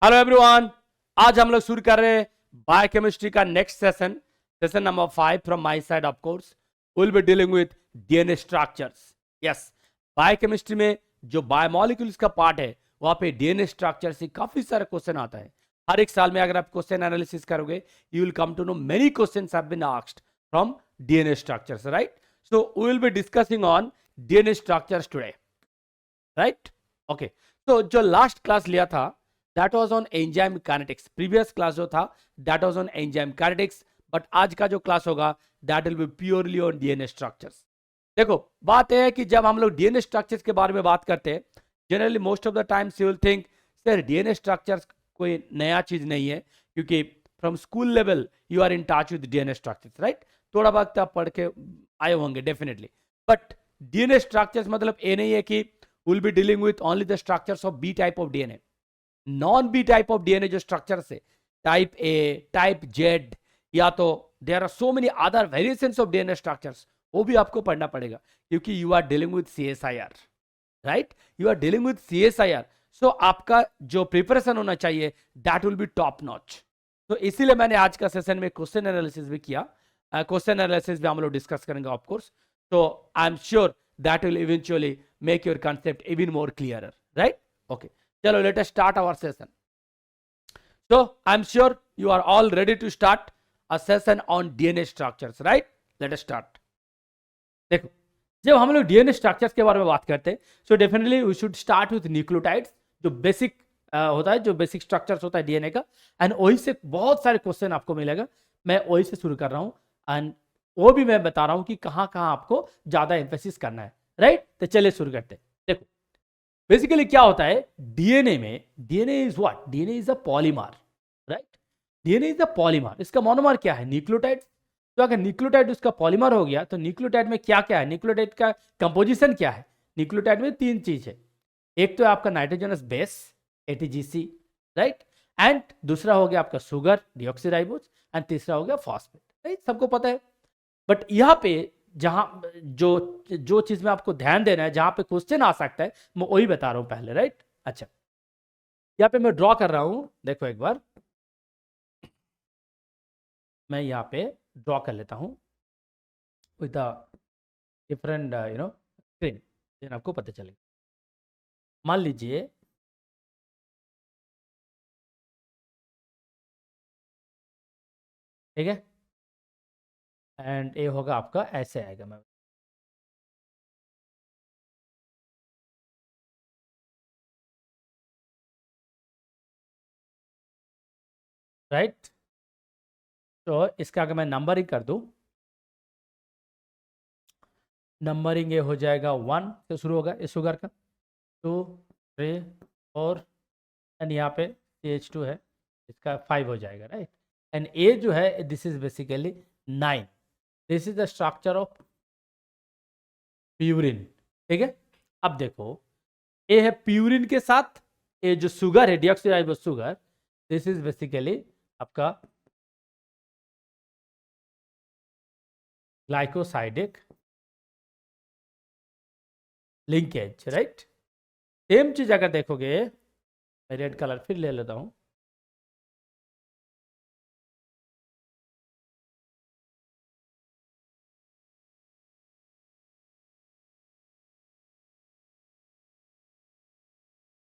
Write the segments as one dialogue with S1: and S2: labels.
S1: Hello everyone, आज हम लोग शुरू कर रहे हैं बायोकेमिस्ट्री का next session number 5 from my side. Of course will be dealing with DNA structures. Yes, biochemistry में जो बायोमोलिक्यूल्स का पार्ट है वहां पे डीएनए स्ट्रक्चर से काफी सारे क्वेश्चन आता है। हर एक साल में अगर आप क्वेश्चन एनालिसिस करोगे you will come to know many questions have been asked from DNA structures, right? So we will be discussing on DNA structures today, right? Okay, तो जो लास्ट क्लास लिया था that was on enzyme kinetics। previous class जो था that was on enzyme kinetics, but आज का जो class होगा that will be purely on DNA structures। देखो, बात यह है कि जब हम लोग DNA structures के बारे में बात करते हैं, generally most of the times you will think sir DNA structures कोई नया चीज नहीं है, क्योंकि from school level you are in touch with DNA structures, right? थोड़ा वक्त आप पढ़ के आए होंगे डेफिनेटली, बट DNA structures मतलब ये नहीं है कि will be dealing with only the structures of B type of DNA। Non B type of DNA जो स्ट्रक्चर है, टाइप ए, टाइप जेड, या तो there are so many other variations of DNA structures, वो भी आपको पढ़ना पड़ेगा क्योंकि you are dealing with CSIR, right? You are dealing with CSIR, so आपका जो प्रिपरेशन होना चाहिए that will be top notch. तो इसीलिए मैंने आज का सेशन में क्वेश्चन एनालिसिस भी किया। क्वेश्चन एनालिसिस भी हम लोग डिस्कस करेंगे ऑफ कोर्स, तो I am sure that will eventually make your concept even more clear, right? Okay, चलो let us start our session। So I'm sure you are all ready to start a session on DNA structures, right? Let us start। देखो, जब हम लोग DNA structures के बारे में बात करते हैं, so definitely we should start with nucleotides, जो बेसिक होता है, जो बेसिक स्ट्रक्चर्स होता है डीएनए का, एंड वही से बहुत सारे क्वेश्चन आपको मिलेगा। मैं वही से शुरू कर रहा हूँ एंड वो भी मैं बता रहा हूँ कि कहाँ कहाँ आपको ज्यादा एम्फेसिस करना है, राइट? तो चलिए शुरू करते हैं। देखो, बेसिकली क्या होता है डीएनए में, DNA is what? DNA is a polymer, right? DNA is a polymer, इसका मोनोमर क्या है? न्यूक्लियोटाइड। तो अगर न्यूक्लियोटाइड उसका पॉलीमर हो गया तो न्यूक्लियोटाइड में क्या क्या है? न्यूक्लियोटाइड का कंपोजिशन क्या है? न्यूक्लियोटाइड में तीन चीज है। एक तो है आपका nitrogenous base ATGC, right? And दूसरा हो गया आपका शुगर डीऑक्सीराइबोज, एंड तीसरा हो गया फॉस्फेट, राइट? सबको पता है। बट यहाँ पे जहां जो जो चीज में आपको ध्यान देना है, जहां पे क्वेश्चन आ सकता है, मैं वही बता रहा हूं पहले, राइट? अच्छा, यहाँ पे मैं ड्रॉ कर रहा हूं, देखो एक बार मैं यहाँ पे ड्रॉ कर लेता हूं विद डिफरेंट स्क्रीन, देन आपको पता चलेगा। मान लीजिए ठीक है, एंड ये होगा आपका, ऐसे आएगा। मैं राइट, तो इसका अगर मैं नंबरिंग कर दूं, नंबरिंग ये हो जाएगा 1 से शुरू होगा इस शुगर का, 2, 3, 4, एंड यहाँ पे CH2 है, इसका 5 हो जाएगा, राइट? एंड ए जो है this is basically 9। This is the structure of purine, ठीक है? अब देखो, ए है प्यूरिन के साथ, ये जो शुगर है deoxyribose sugar, this is basically आपका ग्लाइकोसाइडिक लिंकेज, राइट? सेम चीज अगर देखोगे, मैं रेड कलर फिर ले लेता हूं,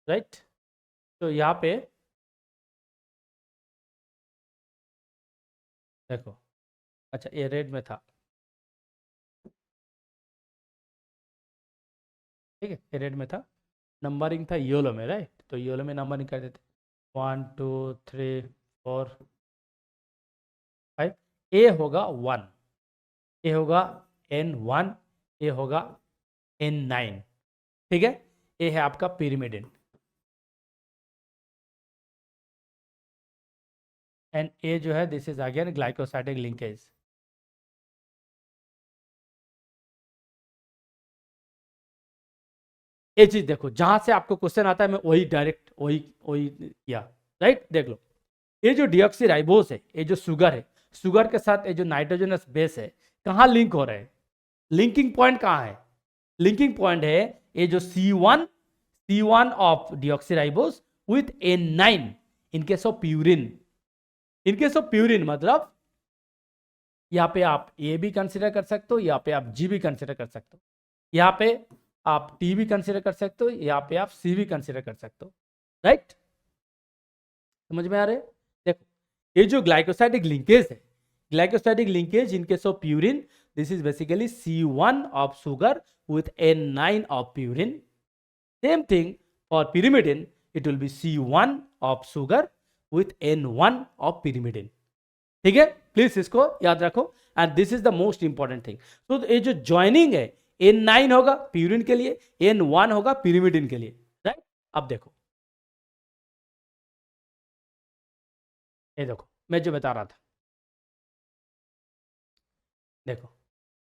S1: राइट? तो यहाँ पे देखो, अच्छा ये रेड में था, ठीक है, ये रेड में था, नंबरिंग था येलो में, राइट? तो येलो में नंबरिंग कर देते, 1 2 3 4 5। ए होगा 1, ए होगा N1, ए होगा N9, ठीक है? ए है आपका pyrimidine, एंड ए जो है this is again glycosidic linkage. ये चीज देखो, जहां से आपको क्वेश्चन आता है मैं वही डायरेक्ट वही वही किया, राइट? देख लो, ये जो डीऑक्सीराइबोज है, ये जो शुगर है, शुगर के साथ ये जो नाइट्रोजनस बेस है, कहाँ लिंक हो रहे हैं? लिंकिंग पॉइंट कहाँ है? लिंकिंग पॉइंट है ये जो C1 of deoxyribose with N9, in case of purine, in case of purine मतलब यहाँ पे आप ए भी कंसिडर कर सकते हो, यहाँ पे आप जी भी कंसिडर कर सकते हो, यहाँ पे आप टी भी कंसिडर कर सकते हो, यहाँ पे आप सी भी कंसिडर कर सकते हो, राइट? समझ में आ रहे? देखो ये जो ग्लाइकोसाइडिक लिंकेज है, glycosidic linkage in case of purine, this is basically C1 of sugar with N9 of purine. Same thing for pyrimidine, it will be C1 of sugar with N1 of pyrimidine. ठीक है, please इसको याद रखो and this is the most important thing. तो ये जो joining है N9 होगा प्यूरिन के लिए, N1 होगा pyrimidine के लिए, राइट? अब देखो, ये देखो मैं जो बता रहा था, देखो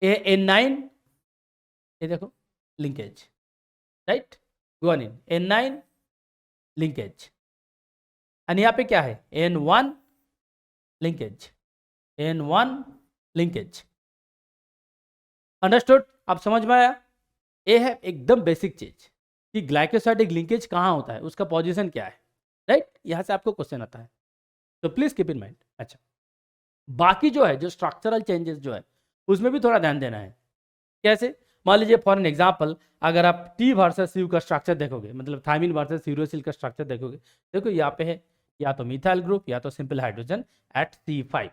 S1: ये N9, ये देखो linkage, right? Guanine N9 linkage, और यहाँ पे क्या है N1 linkage, N1 linkage. Understood? आप समझ में आया? ये है एकदम बेसिक चीज कि ग्लाइकोसाइडिक लिंकेज कहाँ होता है, उसका पोजीशन क्या है, राइट? यहाँ से आपको क्वेश्चन आता है, तो प्लीज कीप इन माइंड। अच्छा, बाकी जो है, जो स्ट्रक्चरल चेंजेस जो है, उसमें भी थोड़ा ध्यान देना है। कैसे? मान लीजिए फॉर एन एग्जाम्पल, अगर आप टी वर्सेस यू का स्ट्रक्चर देखोगे, मतलब थायमिन वर्सेस यूरोसिल का स्ट्रक्चर देखोगे, देखो यहाँ पे है या तो मिथाइल ग्रुप या तो सिंपल हाइड्रोजन एट C5,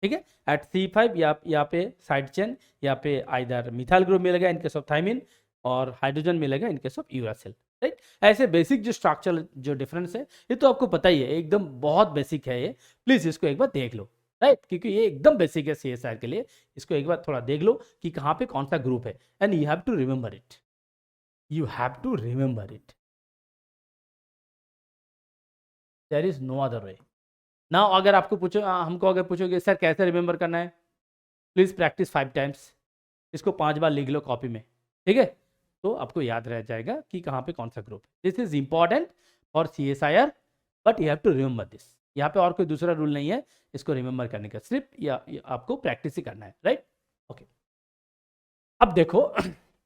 S1: ठीक है? एट C5 यहाँ पे साइड चेन, यहाँ पे आइदर मिथाइल ग्रुप मिलेगा इन केस ऑफ थायमिन और हाइड्रोजन मिलेगा इन केस ऑफ यूरासिल, राइट? ऐसे बेसिक जो स्ट्रक्चर जो डिफरेंस है, ये तो आपको पता ही है, एकदम बहुत बेसिक है ये, प्लीज इसको एक बार देख लो, राइट? क्योंकि ये एकदम बेसिक है CSIR के लिए, इसको एक बार थोड़ा देख लो कि कहाँ पे कौन सा ग्रुप है, and you have to remember it, you have to remember it, there is no other way. Now अगर आपको पूछो, हमको अगर पूछोगे सर कैसे रिमेंबर करना है, प्लीज प्रैक्टिस 5 टाइम्स, इसको 5 बार लिख लो कॉपी में, ठीक है? तो आपको याद रह जाएगा कि कहाँ पे कौन सा ग्रुप है। This is important for CSIR, but you have to remember this. यहाँ पे और कोई दूसरा रूल नहीं है इसको रिमेंबर करने का, सिर्फ या आपको प्रैक्टिस ही करना है, राइट? ओके, अब देखो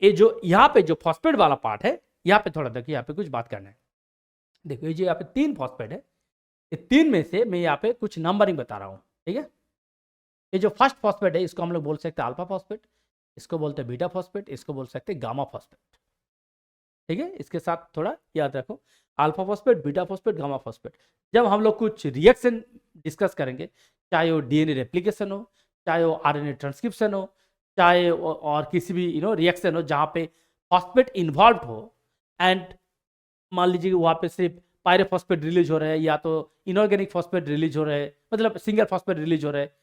S1: ये जो यहाँ पे जो फॉस्फेट वाला पार्ट है, यहाँ पे थोड़ा देखिए, यहाँ पे कुछ बात करना है। देखो ये जो यहाँ पे 3 फॉस्फेट है, ये 3 में से मैं यहाँ पे कुछ नंबरिंग बता रहा हूँ, ठीक है? ये जो फर्स्ट फॉस्फेट है, इसको हम लोग बोल सकते हैं अल्फा फॉस्फेट, इसको बोलते हैं बीटा फॉस्फेट, इसको बोल सकते हैं गामा फॉस्फेट, ठीक है? इसके साथ थोड़ा याद रखो, alpha phosphate, beta phosphate, gamma phosphate. जब हम लोग कुछ रिएक्शन डिस्कस करेंगे, चाहे वो DNA रेप्लिकेशन हो, चाहे वो RNA ट्रांसक्रिप्शन हो, चाहे और किसी भी रिएक्शन हो जहाँ पे फॉस्फेट इन्वॉल्व हो, एंड मान लीजिए वहाँ पे सिर्फ पायरोफॉस्फेट रिलीज हो रहा है या तो इनऑर्गेनिक फॉस्फेट रिलीज हो रहा है, मतलब सिंगल फॉस्फेट रिलीज हो रहा है,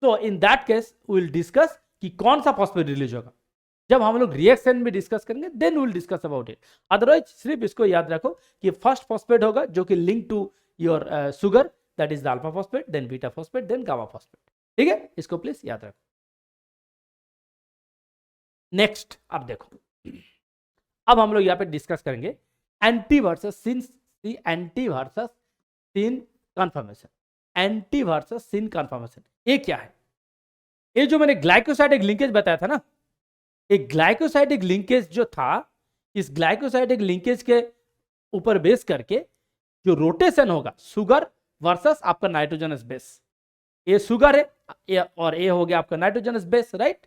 S1: तो in that case we will discuss कि कौन सा फॉस्फेट रिलीज होगा। जब हम लोग रिएक्शन में डिस्कस करेंगे then we will discuss about it. Otherwise सिर्फ इसको याद रखो कि फर्स्ट फॉस्फेट होगा जो कि link to your sugar, that is the alpha phosphate, then beta phosphate, then gamma phosphate, ठीक है? इसको प्लीज याद रखो। नेक्स्ट, अब देखो, अब हम लोग यहाँ पे डिस्कस करेंगे एंटी वर्सेस सिन, एंटी वर्सेस सिन कन्फर्मेशन। एंटी वर्सेस सिन कन्फर्मेशन ये क्या है? ये जो मैंने ग्लाइकोसाइडिक लिंकेज बताया था ना, एक ग्लाइकोसाइडिक लिंकेज जो था, इस ग्लाइकोसाइडिक लिंकेज के ऊपर बेस करके जो रोटेशन होगा सुगर वर्सेस आपका नाइट्रोजनस बेस, ये शुगर है और ये हो गया आपका nitrogenous base, right?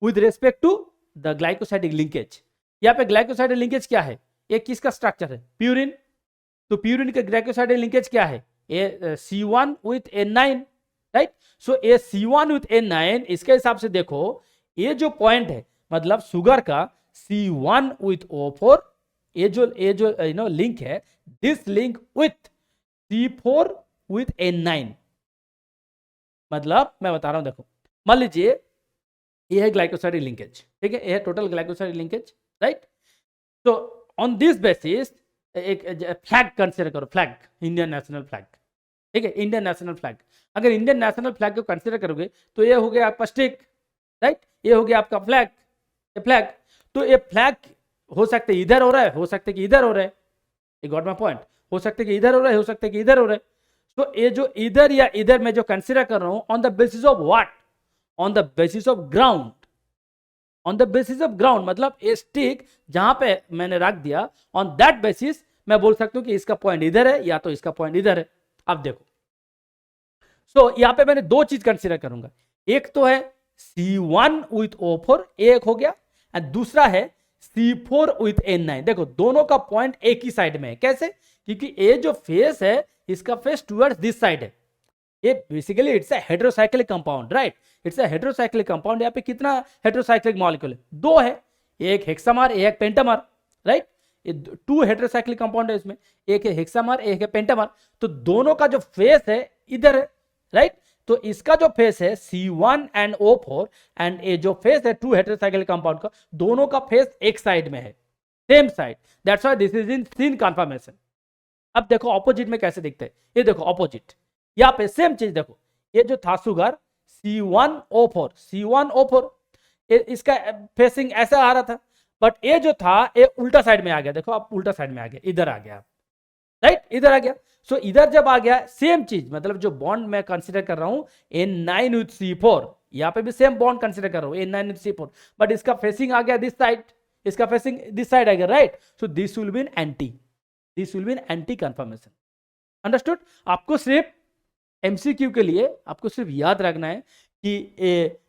S1: With respect to the glycosidic linkage. यहाँ पे ग्लाइकोसाइडिक लिंकेज क्या है? ये किसका स्ट्रक्चर है? प्यूरिन। तो प्यूरिन का ग्लाइकोसाइडिक लिंकेज क्या है? ये C1 विथ N9, राइट? सो ये C1 विथ N9, इसके हिसाब से देखो ये जो पॉइंट है, मतलब शुगर का C1 विथ O4, ये जो लिंक है, this link with C4 with N9, मतलब मैं बता रहा हूं, देखो मान लीजिए ये है ग्लाइकोसाइडिक लिंकेज, ठीक है? ये है टोटल ग्लाइकोसाइडिक लिंकेज, राइट? तो ऑन दिस बेसिस एक फ्लैग कंसिडर करो, फ्लैग, इंडियन नेशनल फ्लैग, ठीक है? इंडियन नेशनल फ्लैग, अगर इंडियन नेशनल फ्लैग को कंसिडर करोगे तो ये हो गया आपका स्टिक, राइट? ये हो गया आपका फ्लैग, ये फ्लैग। तो ये फ्लैग हो सकता है इधर हो रहा है, हो सकता है कि इधर हो रहा है, यू गॉट माय पॉइंट? हो सकता है कि इधर हो रहा है, हो सकता है कि इधर हो रहा है। तो ये जो इधर या इधर मैं जो कंसिडर कर रहा हूं, on the basis of what? On the basis of ground. On the basis of ground मतलब ए स्टिक जहां पे मैंने रख दिया, ऑन दैट बेसिस मैं बोल सकता हूं कि इसका पॉइंट इधर है या तो इसका पॉइंट इधर है। अब देखो, सो यहां पे मैंने दो चीज कंसीडर करूंगा, एक तो है C1 विथ O4, एक हो गया, एंड दूसरा है C4 विथ N9। देखो दोनों का पॉइंट एक ही साइड में है, कैसे? क्योंकि ये जो फेस है इसका फेस टुवर्ड्स दिस साइड है। ये basically it's a heterocyclic compound, right? It's a heterocyclic compound. यहाँ पे कितना हेटेरोसाइक्लिक मॉलिक्यूल है? दो है, एक हेक्सामर एक पेंटामर, राइट? ये टू हेटेरोसाइक्लिक कंपाउंड है इसमें, एक है हेक्सामर एक है पेंटामर। तो दोनों का जो फेस है इधर है, राइट? तो इसका जो फेस है C1 एंड O4 एंड ये जो फेस है टू हेटेरोसाइक्लिक कंपाउंड का, दोनों का फेस एक साइड में है, same side, that's why this is in syn conformation. अब देखो ऑपोजिट में कैसे दिखते हैं, ये देखो ऑपोजिट, यहाँ पे सेम चीज देखो, ये जो था सुगर C1O4 इसका फेसिंग ऐसा आ रहा था, बट ये जो था ये उल्टा साइड में आ गया। देखो आप उल्टा साइड में आ गया, इधर आ गया, राइट? इधर आ गया। सो इधर जब आ गया सेम चीज, मतलब जो बॉन्ड मैं कंसीडर कर रहा हूं N9 विथ C4, यहां पे भी सेम बॉन्ड कंसीडर कर रहा हूं N9 विथ C4, बट इसका फेसिंग आ गया दिस साइड, इसका फेसिंग दिस साइड आ गया, right? So this will B an anti confirmation. Understood? आपको सिर्फ एमसीक्यू के लिए आपको सिर्फ याद रखना है कि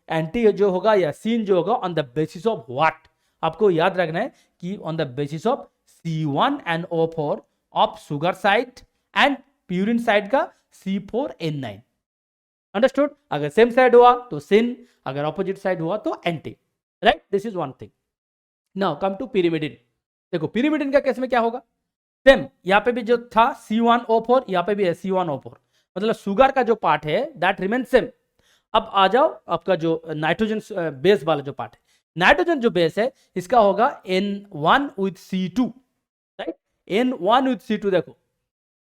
S1: एंटी जो होगा या सीन जो होगा on the basis of what, आपको याद रखना है कि on the basis of C1 and O4 of sugar side and purine side का C4N9। अंडरस्टूड? अगर सेम साइड हुआ तो सिन, अगर ऑपोजिट साइड हुआ तो anti, right? This is one thing. Now come to pyrimidine. देखो पिरिमिडिन का केस में क्या होगा, सेम यहां पे भी जो था C1O4, यहां पे भी है C1O4, मतलब सुगर का जो पार्ट है दैट रिमेन सेम। अब आ जाओ आपका जो नाइट्रोजन बेस वाला जो पार्ट है, नाइट्रोजन जो बेस है इसका होगा N1 with C2, right? N1 with C2, देखो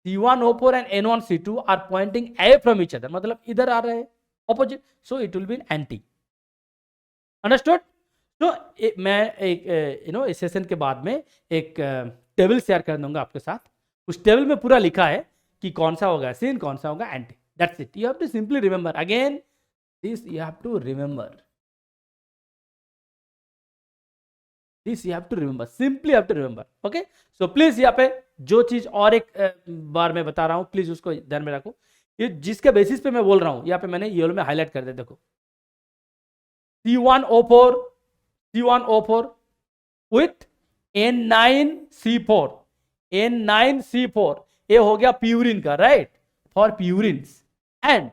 S1: C1O4 and N1 C2 are pointing away from each other, मतलब इधर आ रहे हैं opposite, so it will be anti. Understood? तो मैं एक इस सेशन के बाद में एक टेबल शेयर कर दूंगा आपके साथ, उस टेबल में पूरा लिखा है कि कौन सा होगा सिन, कौन सा होगा anti. That's it, you have to simply remember again this, you have to remember this, you have to remember, simply have to remember. Okay, so please यहाँ पे जो चीज और एक बार मैं बता रहा हूं, प्लीज उसको ध्यान में रखो। ये जिसके बेसिस पे मैं बोल रहा हूं यहाँ पे मैंने येलो में हाईलाइट कर दिया, देखो C1O4 विथ N9C4 ये हो गया प्यूरिन का, right? For purines, and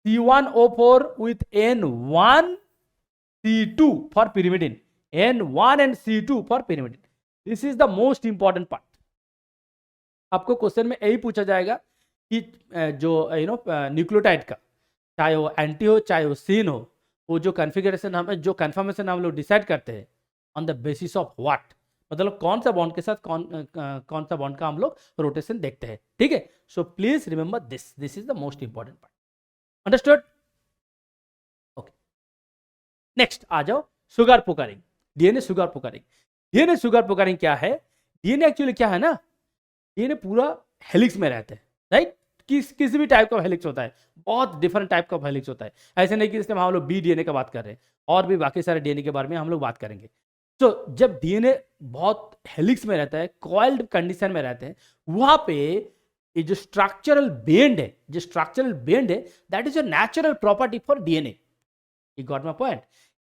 S1: C1O4 with N1C2 for pyrimidine, N1 and C2 for pyrimidine। This is the most important part. आपको क्वेश्चन में यही पूछा जाएगा कि जो न्यूक्लियोटाइड का, चाहे वो एंटी हो चाहे वो सीन हो, वो जो कॉन्फ़िगरेशन जो कन्फर्मेशन हम लोग डिसाइड करते हैं on the basis of what, मतलब कौन सा बॉन्ड के साथ कौन सा बॉन्ड का हम लोग रोटेशन देखते हैं, ठीक है? So please remember this is the most important part. Understood? Okay, next आ जाओ sugar puckering, DNA sugar puckering. DNA sugar puckering क्या है? डीएनए एक्चुअली क्या है ना, डीएनए पूरा हेलिक्स में रहते हैं, राइट? किसी भी टाइप का हेलिक्स होता है, बहुत डिफरेंट टाइप का हेलिक्स होता है। ऐसे नहीं कि इसमें हम लोग बी डीएनए का बात कर रहे हैं, और भी बाकी सारे डीएनए के बारे में हम लोग बात करेंगे। तो जब डीएनए बहुत हेलिक्स में रहता है, कॉइल्ड कंडीशन में रहते हैं, वहां पे ये जो स्ट्रक्चरल बेंड है, that is a natural property for DNA. You got my point?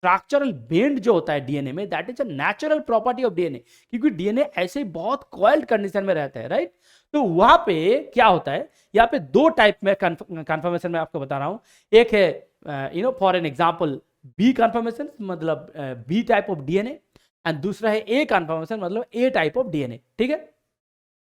S1: Structural bend जो होता है डीएनए में, that is a natural property of DNA, क्योंकि डीएनए ऐसे ही बहुत कॉइल्ड कंडीशन में रहता है, राइट? तो वहां पे क्या होता है, यहाँ पे दो टाइप में कंफर्मेशन में आपको बता रहा हूं। एक है for an example B conformation, मतलब B type of DNA, and दूसरा है ए कंफर्मेशन, मतलब ए टाइप ऑफ डीएनए, ठीक है?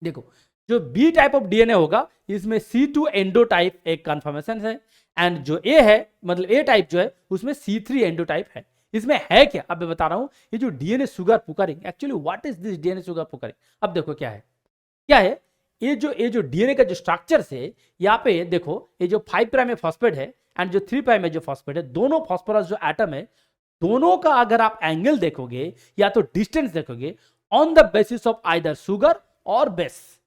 S1: देखो जो बी टाइप ऑफ डीएनए होगा इसमें C2 एंडोटाइप एक कंफर्मेशन है, एंड जो ए है मतलब ए टाइप जो है उसमें C3 एंडोटाइप है। इसमें है क्या, अब मैं बता रहा हूं। ये जो DNA sugar puckering, actually what is this DNA sugar puckering? अब देखो क्या है ये जो डीएनए का जो स्ट्रक्चर है, यहाँ पे देखो ये जो 5 प्राइम में फॉस्फेट है एंड जो 3 प्राइम में जो फॉस्फेट है, दोनों फॉस्फोरस जो एटम है, दोनों का अगर आप एंगल देखोगे या तो डिस्टेंस देखोगे on the basis of either sugar और बेस।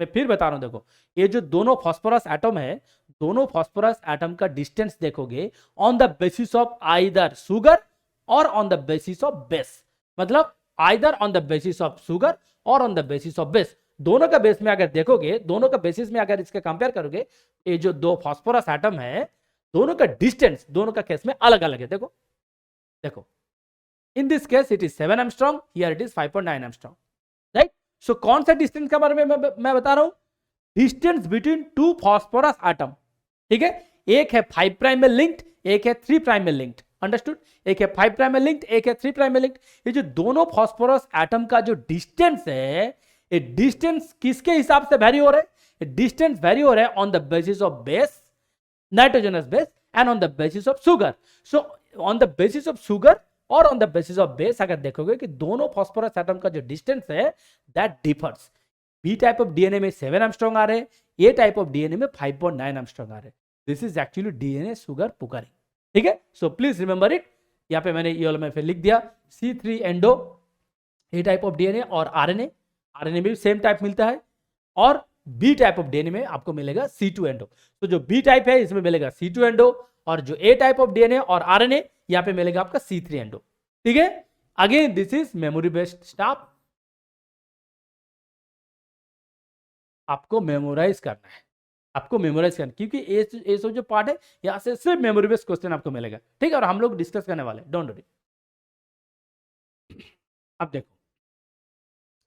S1: मैं फिर बता रहा हूं, देखो ये जो दोनों फॉस्फोरस एटम है, दोनों फॉस्फोरस एटम का डिस्टेंस देखोगे on the basis of either sugar और on the basis of base, मतलब either on the basis of sugar और on the basis of base. दोनों का बेस में अगर देखोगे, दोनों का बेसिस में अगर इसके कंपेयर करोगे, ये जो दो फास्फोरस एटम है, दोनों का डिस्टेंस दोनों का केस में अलग अलग है। देखो देखो, in this case it is 7 angstrom, here it is 5.9 angstrom, right. So कौन सा डिस्टेंस के बारे में मैं बता रहा हूं? Distance between two phosphorus atom, ठीक है। एक है 5 प्राइम में लिंक्ड, एक है 3 प्राइम में लिंक्ड, अंडरस्टूड। एक है 5 प्राइम में लिंक्ड, एक है 3 प्राइम में लिंक्ड। ये जो दोनों फास्फोरस एटम का जो डिस्टेंस है, ये डिस्टेंस किसके हिसाब से वेरी हो रहा है? डिस्टेंस वेरी हो रहा है on the basis of base, nitrogenous base, and on the basis of sugar. So on the basis of sugar और on the basis of base अगर देखोगे कि दोनों फास्फोरस एटम का जो डिस्टेंस है that differs. B type of DNA में 7 angstrom आ रहे हैं, ए टाइप ऑफ डीएनए में 5.9 एंगस्ट्रॉम आ रहे हैं। This is actually DNA sugar puckering, ठीक है। So please remember it. यहां पे मैंने ये वाला में फिर लिख दिया C3 endo, A type of DNA, और आरएनए, आरएनए में भी सेम टाइप मिलता है, और बी टाइप ऑफ डीएनए में आपको मिलेगा C2 एंडो। तो जो बी टाइप है इसमें मिलेगा C2 एंडो, और जो ए टाइप ऑफ डीएनए और आरएनए यहां पे मिलेगा आपका C3 एंडो, ठीक है। Again this is memory based stuff, आपको मेमोराइज करना है, आपको मेमोराइज करना, क्योंकि ये सब जो पार्ट है यहां से सिर्फ मेमोरी बेस्ड क्वेश्चन आपको मिलेगा, ठीक है। और हम लोग डिस्कस करने वाले, डोंट वरी। अब देखो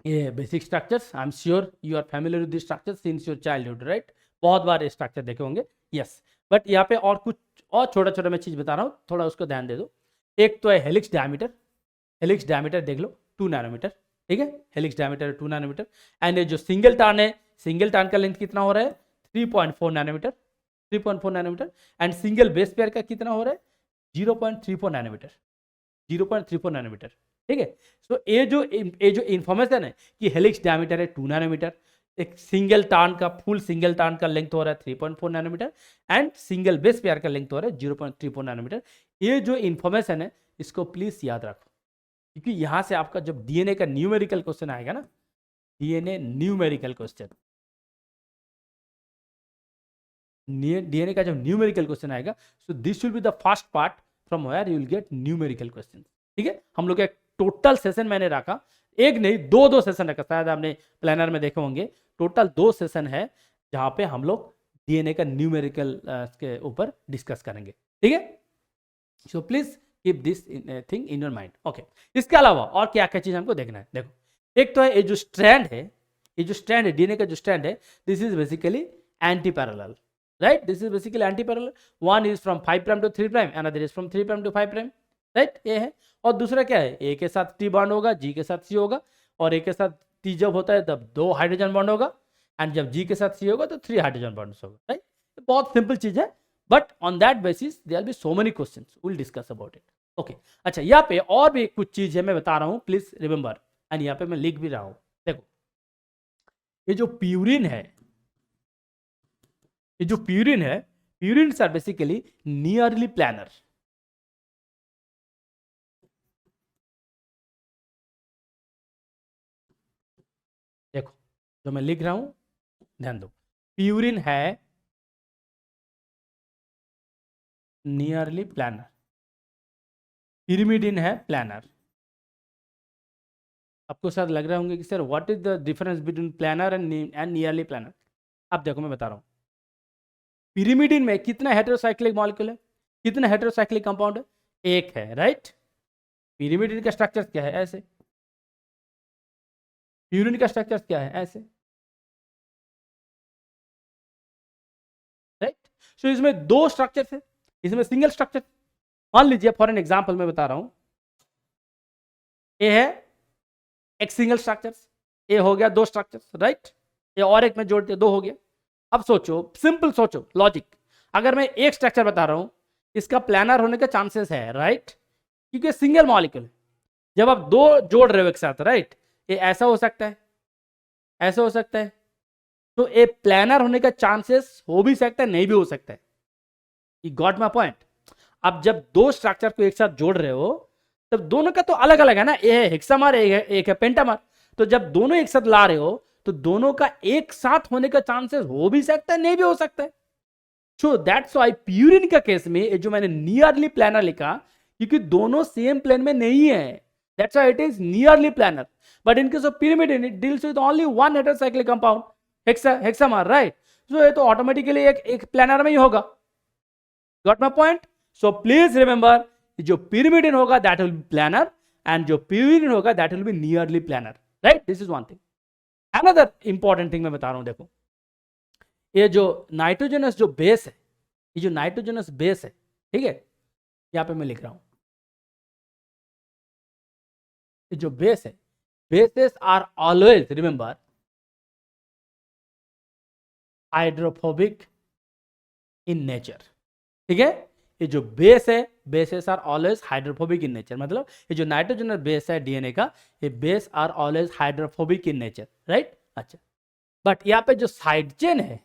S1: ये basic structures, I am sure you are familiar with this structure since your childhood, right. बहुत बार ये स्ट्रक्चर देखे होंगे, यस। बट यहाँ पे और कुछ और छोटा छोटा मैं चीज बता रहा हूँ, थोड़ा उसको ध्यान दे दो। एक तो है हेलिक्स डायमीटर, हेलिक्स डायमीटर देख लो 2 नैनोमीटर, ठीक है। Helix diameter 2 nanometre. एंड ये जो सिंगल टर्न है, सिंगल टर्न का लेंथ कितना हो रहा है? 3.4 nanometer, 3.4 nanometer. And single base pair का कितना हो रहा है? 0.34 नैनोमीटर, 0.34 नैनोमीटर, ठीक है। सो ये जो इंफॉर्मेशन है कि हेलिक्स डायमीटर है 2 नैनोमीटर, एक सिंगल टर्न का, फुल सिंगल टर्न का लेंथ हो रहा है 3.4 nanometer, and single base pair का लेंथ हो रहा है 0.34 नैनोमीटर। ये जो इंफॉर्मेशन है इसको प्लीज याद रखो, क्योंकि यहां से आपका जब डीएनए का न्यूमेरिकल क्वेश्चन आएगा ना, डीएनए न्यूमेरिकल क्वेश्चन, डीएनए का जब न्यूमेरिकल क्वेश्चन आएगा, so this will be the first part from where you will get numerical question, ठीक है। हम लोग एक टोटल सेशन मैंने रखा, एक नहीं दो सेशन रखा, शायद आपने प्लानर में देखे होंगे। टोटल 2 सेशन है जहां पे हम लोग डीएनए का न्यूमेरिकल के ऊपर डिस्कस करेंगे, ठीक है। So please keep this thing in your mind, okay. इसके अलावा और क्या क्या चीज हमको देखना है, देखो एक तो है ये जो स्ट्रैंड है, ये जो स्ट्रैंड है डीएनए का जो स्ट्रैंड है, this is basically anti parallel, right? This is basically anti-parallel. One is from 5 prime to 3 prime, another is from 3 prime to 5 prime, right? ये है। और दूसरा क्या है? A के साथ T बॉन्ड होगा, G के साथ C होगा, और A के साथ T जब होता है तब 2 हाइड्रोजन बॉन्ड होगा, एंड जब G के साथ C होगा तो 3 हाइड्रोजन बॉन्ड्स होगा, राइट। बहुत सिंपल चीज है, but on that basis there will be so many questions, will discuss about it, okay. अच्छा, यहाँ पे और भी कुछ चीज है मैं बता रहा हूँ, प्लीज रिमेंबर, एंड यहाँ पे मैं लिख भी रहा हूँ। देखो ये जो प्यूरिन है, ये जो प्यूरिन है, purines are basically nearly planar, देखो जो मैं लिख रहा हूं ध्यान दो, प्यूरिन है नियरली प्लानर, पिरिमिडिन है प्लानर। आपको शायद लग रहा होंगे कि sir what is the difference between planar and nearly planar. अब देखो मैं बता रहा हूं, पिरिमिडिन में कितना हेटेरोसाइक्लिक मॉलिक्यूल है, कितना हेटेरोसाइक्लिक कंपाउंड है? एक है, राइट। पिरिमिडिन का स्ट्रक्चर क्या है? ऐसे। प्यूरिन का स्ट्रक्चर क्या है? ऐसे, राइट। सो इसमें 2 स्ट्रक्चर है, इसमें सिंगल स्ट्रक्चर। मान लीजिए फॉर एन एग्जांपल मैं बता रहा हूं, ए है एक सिंगल स्ट्रक्चर, ए हो गया 2 स्ट्रक्चर, राइट। ये और एक में जोड़ दिया 2 हो गया। अब सोचो, सिंपल सोचो लॉजिक, अगर मैं एक स्ट्रक्चर बता रहा हूं, इसका प्लानर होने का चांसेस है, राइट, क्योंकि सिंगल मॉलिक्यूल। जब आप 2 जोड़ रहे हो एक साथ, राइट, ये ऐसा हो सकता है, ऐसा हो सकता है, तो ये प्लानर होने का चांसेस हो भी सकता है, नहीं भी हो सकता है। You got my point. अब जब 2 स्ट्रक्चर को एक साथ जोड़ रहे हो, तब दोनों का तो अलग अलग है ना, ये है हेक्सामर, एक है पेंटामर। तो जब दोनों एक साथ ला रहे हो, तो दोनों का एक साथ होने का चांसेस हो भी सकता है, नहीं भी हो सकता है। सो दैट्स व्हाई प्यूरिन का केस में जो मैंने नियरली प्लानर लिखा, क्योंकि दोनों सेम प्लेन में नहीं है, That's why it is nearly planar. But in case of pyrimidine, it deals with only one heterocyclic compound, hexamer, right? So ये तो automatically एक planar में ही होगा. Got my point? So please remember, जो pyrimidine होगा that will be planar, and जो pyridine होगा that will be nearly planar, right? This is one thing. Another important thing मैं बता रहा हूँ, देखो, ये जो नाइट्रोजनस जो बेस है, ये जो नाइट्रोजनस बेस है, ठीक है, यहाँ पे मैं लिख रहा हूँ, ये जो बेस है, bases are always, remember, hydrophobic in nature. ठीक है, ये जो बेस है, bases are always hydrophobic in nature. मतलब ये जो नाइट्रोजन बेस है डीएनए का, ये base are always hydrophobic in nature, right? अच्छा, बट यहाँ पे जो साइड चेन है,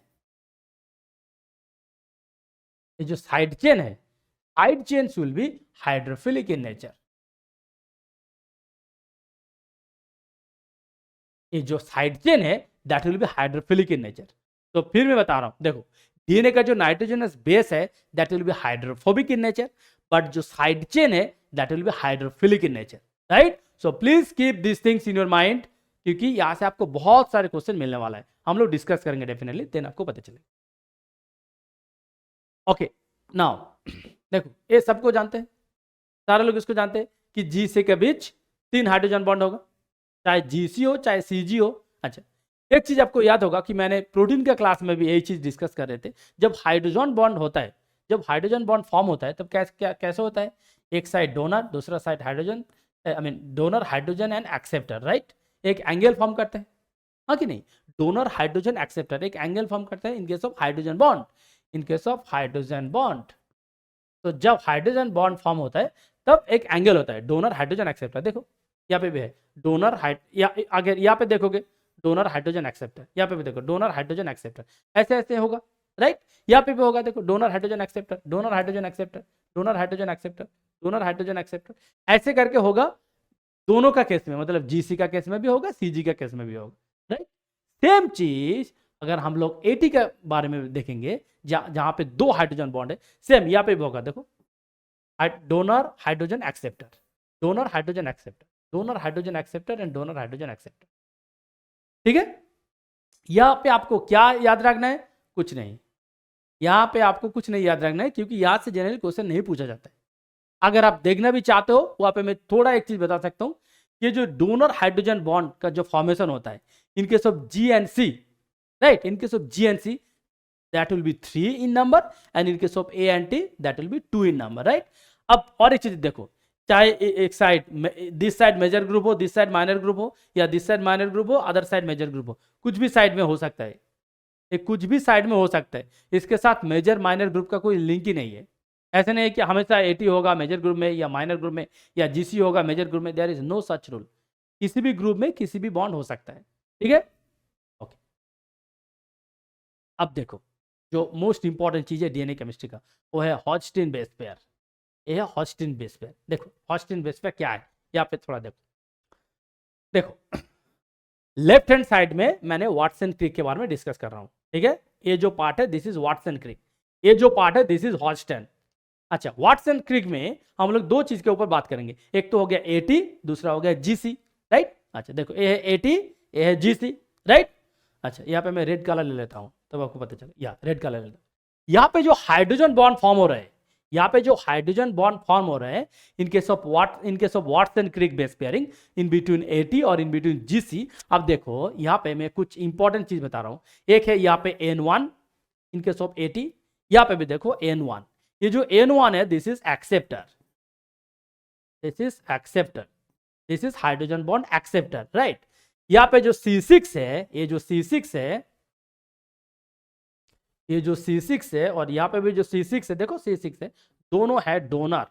S1: ये जो साइड चेन है, side chains will be hydrophilic in nature. ये जो साइड चेन है that will be hydrophilic in nature. तो फिर मैं बता रहा हूं, देखो, डीएनए का जो नाइट्रोजनस बेस है that will be hydrophobic in nature, but जो साइड चेन है that will be hydrophilic in nature, right? So please keep this things in your mind, क्योंकि यहां से आपको बहुत सारे क्वेश्चन मिलने वाला है. हम लोग डिस्कस करेंगे डेफिनेटली, देन आपको पता चलेगा. ओके, नाउ देखो, ये सबको जानते हैं, सारे लोग इसको जानते हैं कि जी से के बीच 3 हाइड्रोजन बॉन्ड होगा, चाहे जीसी हो चाहे सीजी हो. अच्छा, एक चीज आपको याद होगा कि मैंने प्रोटीन का क्लास में भी यही चीज डिस्कस कर रहे थे. जब हाइड्रोजन बॉन्ड होता है, जब हाइड्रोजन बॉन्ड फॉर्म होता है, तब कैसे होता है? एक साइड डोनर, दूसरा side hydrogen, I mean donor hydrogen and acceptor, right? एक एंगल फॉर्म करते हैं, हाँ कि नहीं? डोनर हाइड्रोजन एक्सेप्टर एक एंगल फॉर्म करते हैं इन case of hydrogen bond. In case of hydrogen bond, तो जब हाइड्रोजन बॉन्ड फॉर्म होता है तब एक एंगल होता है, डोनर हाइड्रोजन एक्सेप्टर. देखो यहाँ पे भी है डोनर अगर यहाँ पे देखोगे डोनर हाइड्रोजन एक्सेप्टर, यहाँ पे भी देखो डोनर हाइड्रोजन एक्सेप्टर, ऐसे ऐसे होगा, राइट? यहाँ पे भी होगा, देखो donor hydrogen acceptor, donor hydrogen acceptor, donor hydrogen acceptor, donor hydrogen acceptor, ऐसे करके होगा दोनों का केस में. मतलब जीसी का केस में भी होगा, सीजी का केस में भी होगा, राइट? सेम चीज अगर हम लोग एटी के बारे में देखेंगे, जहां पे 2 हाइड्रोजन बॉन्ड है, सेम यहाँ पे भी होगा. देखो donor hydrogen acceptor, donor hydrogen acceptor, donor hydrogen acceptor and donor hydrogen acceptor. ठीक है, यहां पे आपको क्या याद रखना है? कुछ नहीं, यहां पे आपको कुछ नहीं याद रखना है, क्योंकि याद से जनरल क्वेश्चन नहीं पूछा जाता है. अगर आप देखना भी चाहते हो, वहां पे मैं थोड़ा एक चीज बता सकता हूं, ये जो डोनर हाइड्रोजन बॉन्ड का जो फॉर्मेशन होता है in case of G and C, right? In case of G and C that will be 3 in number, and in case of A and T that will be 2 in number, right? अब और एक चीज देखो, चाहे एक side this side major group हो, this side minor group हो, या दिस साइड माइनर ग्रुप हो, अदर साइड मेजर ग्रुप हो, कुछ भी साइड में हो सकता है, एक कुछ भी साइड में हो सकता है. इसके साथ मेजर माइनर ग्रुप का कोई लिंक ही नहीं है. ऐसे नहीं है कि हमेशा एटी होगा मेजर ग्रुप में या माइनर ग्रुप में, या जीसी होगा मेजर ग्रुप में. There is no such rule. किसी भी ग्रुप में किसी भी बॉन्ड हो सकता है. ठीक है, ओके. अब देखो, जो मोस्ट इंपॉर्टेंट चीज है डीएनए केमिस्ट्री का, वो है हॉजस्टीन बेस पेयर. ये है हॉजस्टीन बेस पेयर. देखो हॉजस्टीन बेस पेयर क्या है, यहाँ पे थोड़ा देखो. देखो लेफ्ट हैंड साइड में मैंने वाटसन क्रिक के बारे में डिस्कस कर रहा हूँ. ठीक है, ये जो पार्ट है दिस इज वाटसन क्रिक, ये जो पार्ट है दिस इज हॉजस्टीन. अच्छा, वाटसन क्रिक में हम लोग 2 चीज के ऊपर बात करेंगे. एक तो हो गया एटी, दूसरा हो गया जीसी, राइट? अच्छा देखो, ये है एटी, ये है जीसी, राइट? अच्छा, यहाँ पे मैं रेड कलर ले लेता हूँ तब आपको पता चले. या रेड कलर ले लेता हूँ. यहाँ पे जो हाइड्रोजन बॉन्ड फॉर्म हो रहा है, यहाँ पे जो हाइड्रोजन बॉन्ड फॉर्म हो रहा है in case of Watson Crick base pairing in between AT और इन बिटवीन जीसी. अब देखो यहाँ पे मैं कुछ इंपॉर्टेंट चीज बता रहा हूँ. एक है यहाँ पे N1 in case of eighty, यहाँ पे भी देखो N1. ये जो N1 है this is acceptor, this is acceptor, this is hydrogen bond acceptor, right? यहाँ पे जो C6 है, ये जो C6 है, ये जो C6 है, और यहाँ पे भी जो C6 है, देखो C6 है, दोनों है डोनर,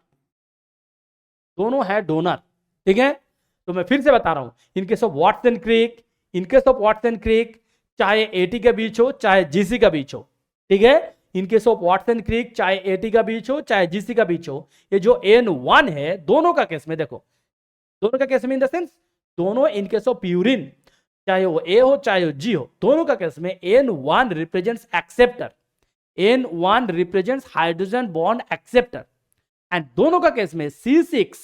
S1: दोनों है डोनर. ठीक है, तो मैं फिर से बता रहा हूं, in case of Watson Crick, in case of Watson Crick चाहे एटी के बीच हो चाहे जीसी का बीच हो. ठीक है, in case of Watson Crick चाहे एटी का बीच हो चाहे जीसी का बीच हो, ये जो N1 है दोनों का केस में, देखो दोनों का केस में इन द सेंस, दोनों इन केस ऑफ प्यूरिन चाहे वो ए हो चाहे वो जी हो, दोनों का केस में N1 represents acceptor, N1 represents hydrogen bond acceptor. And दोनों का केस में C6,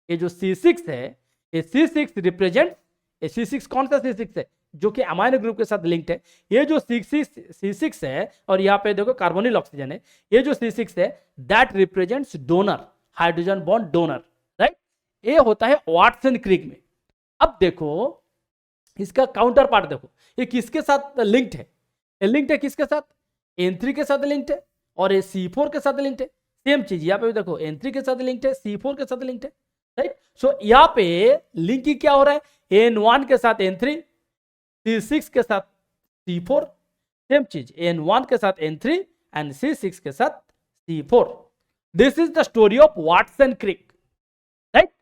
S1: ये जो C6 है ए C6 रिप्रेजेंट, ए C6 कौन सा C6 है, जो कि अमाइनो ग्रुप के साथ लिंक्ड है। ये जो C6 है और यहाँ पे देखो कार्बोनिल ऑक्सीजन है, ये जो C6 है that represents donor, hydrogen bond donor, right. ये होता है वाटसन क्रिक में। अब देखो इसका काउंटर पार्ट देखो, ये किसके साथ लिंक्ड है, ये लिंक्ड है किसके साथ, N3 के साथ लिंक्ड है और ये C4 के साथ लिंक्ड है। सेम चीज यहाँ पे भी देखो N3 के साथ लिंक्ड है, C4 के साथ लिंक्ड है, राइट। सो यहाँ पे लिंकिंग क्या हो रहा है, N1 के साथ N3, C6 के साथ C4, सेम चीज N1 के साथ N3 एंड C6 के साथ C4। This is the story of Watson Crick, right.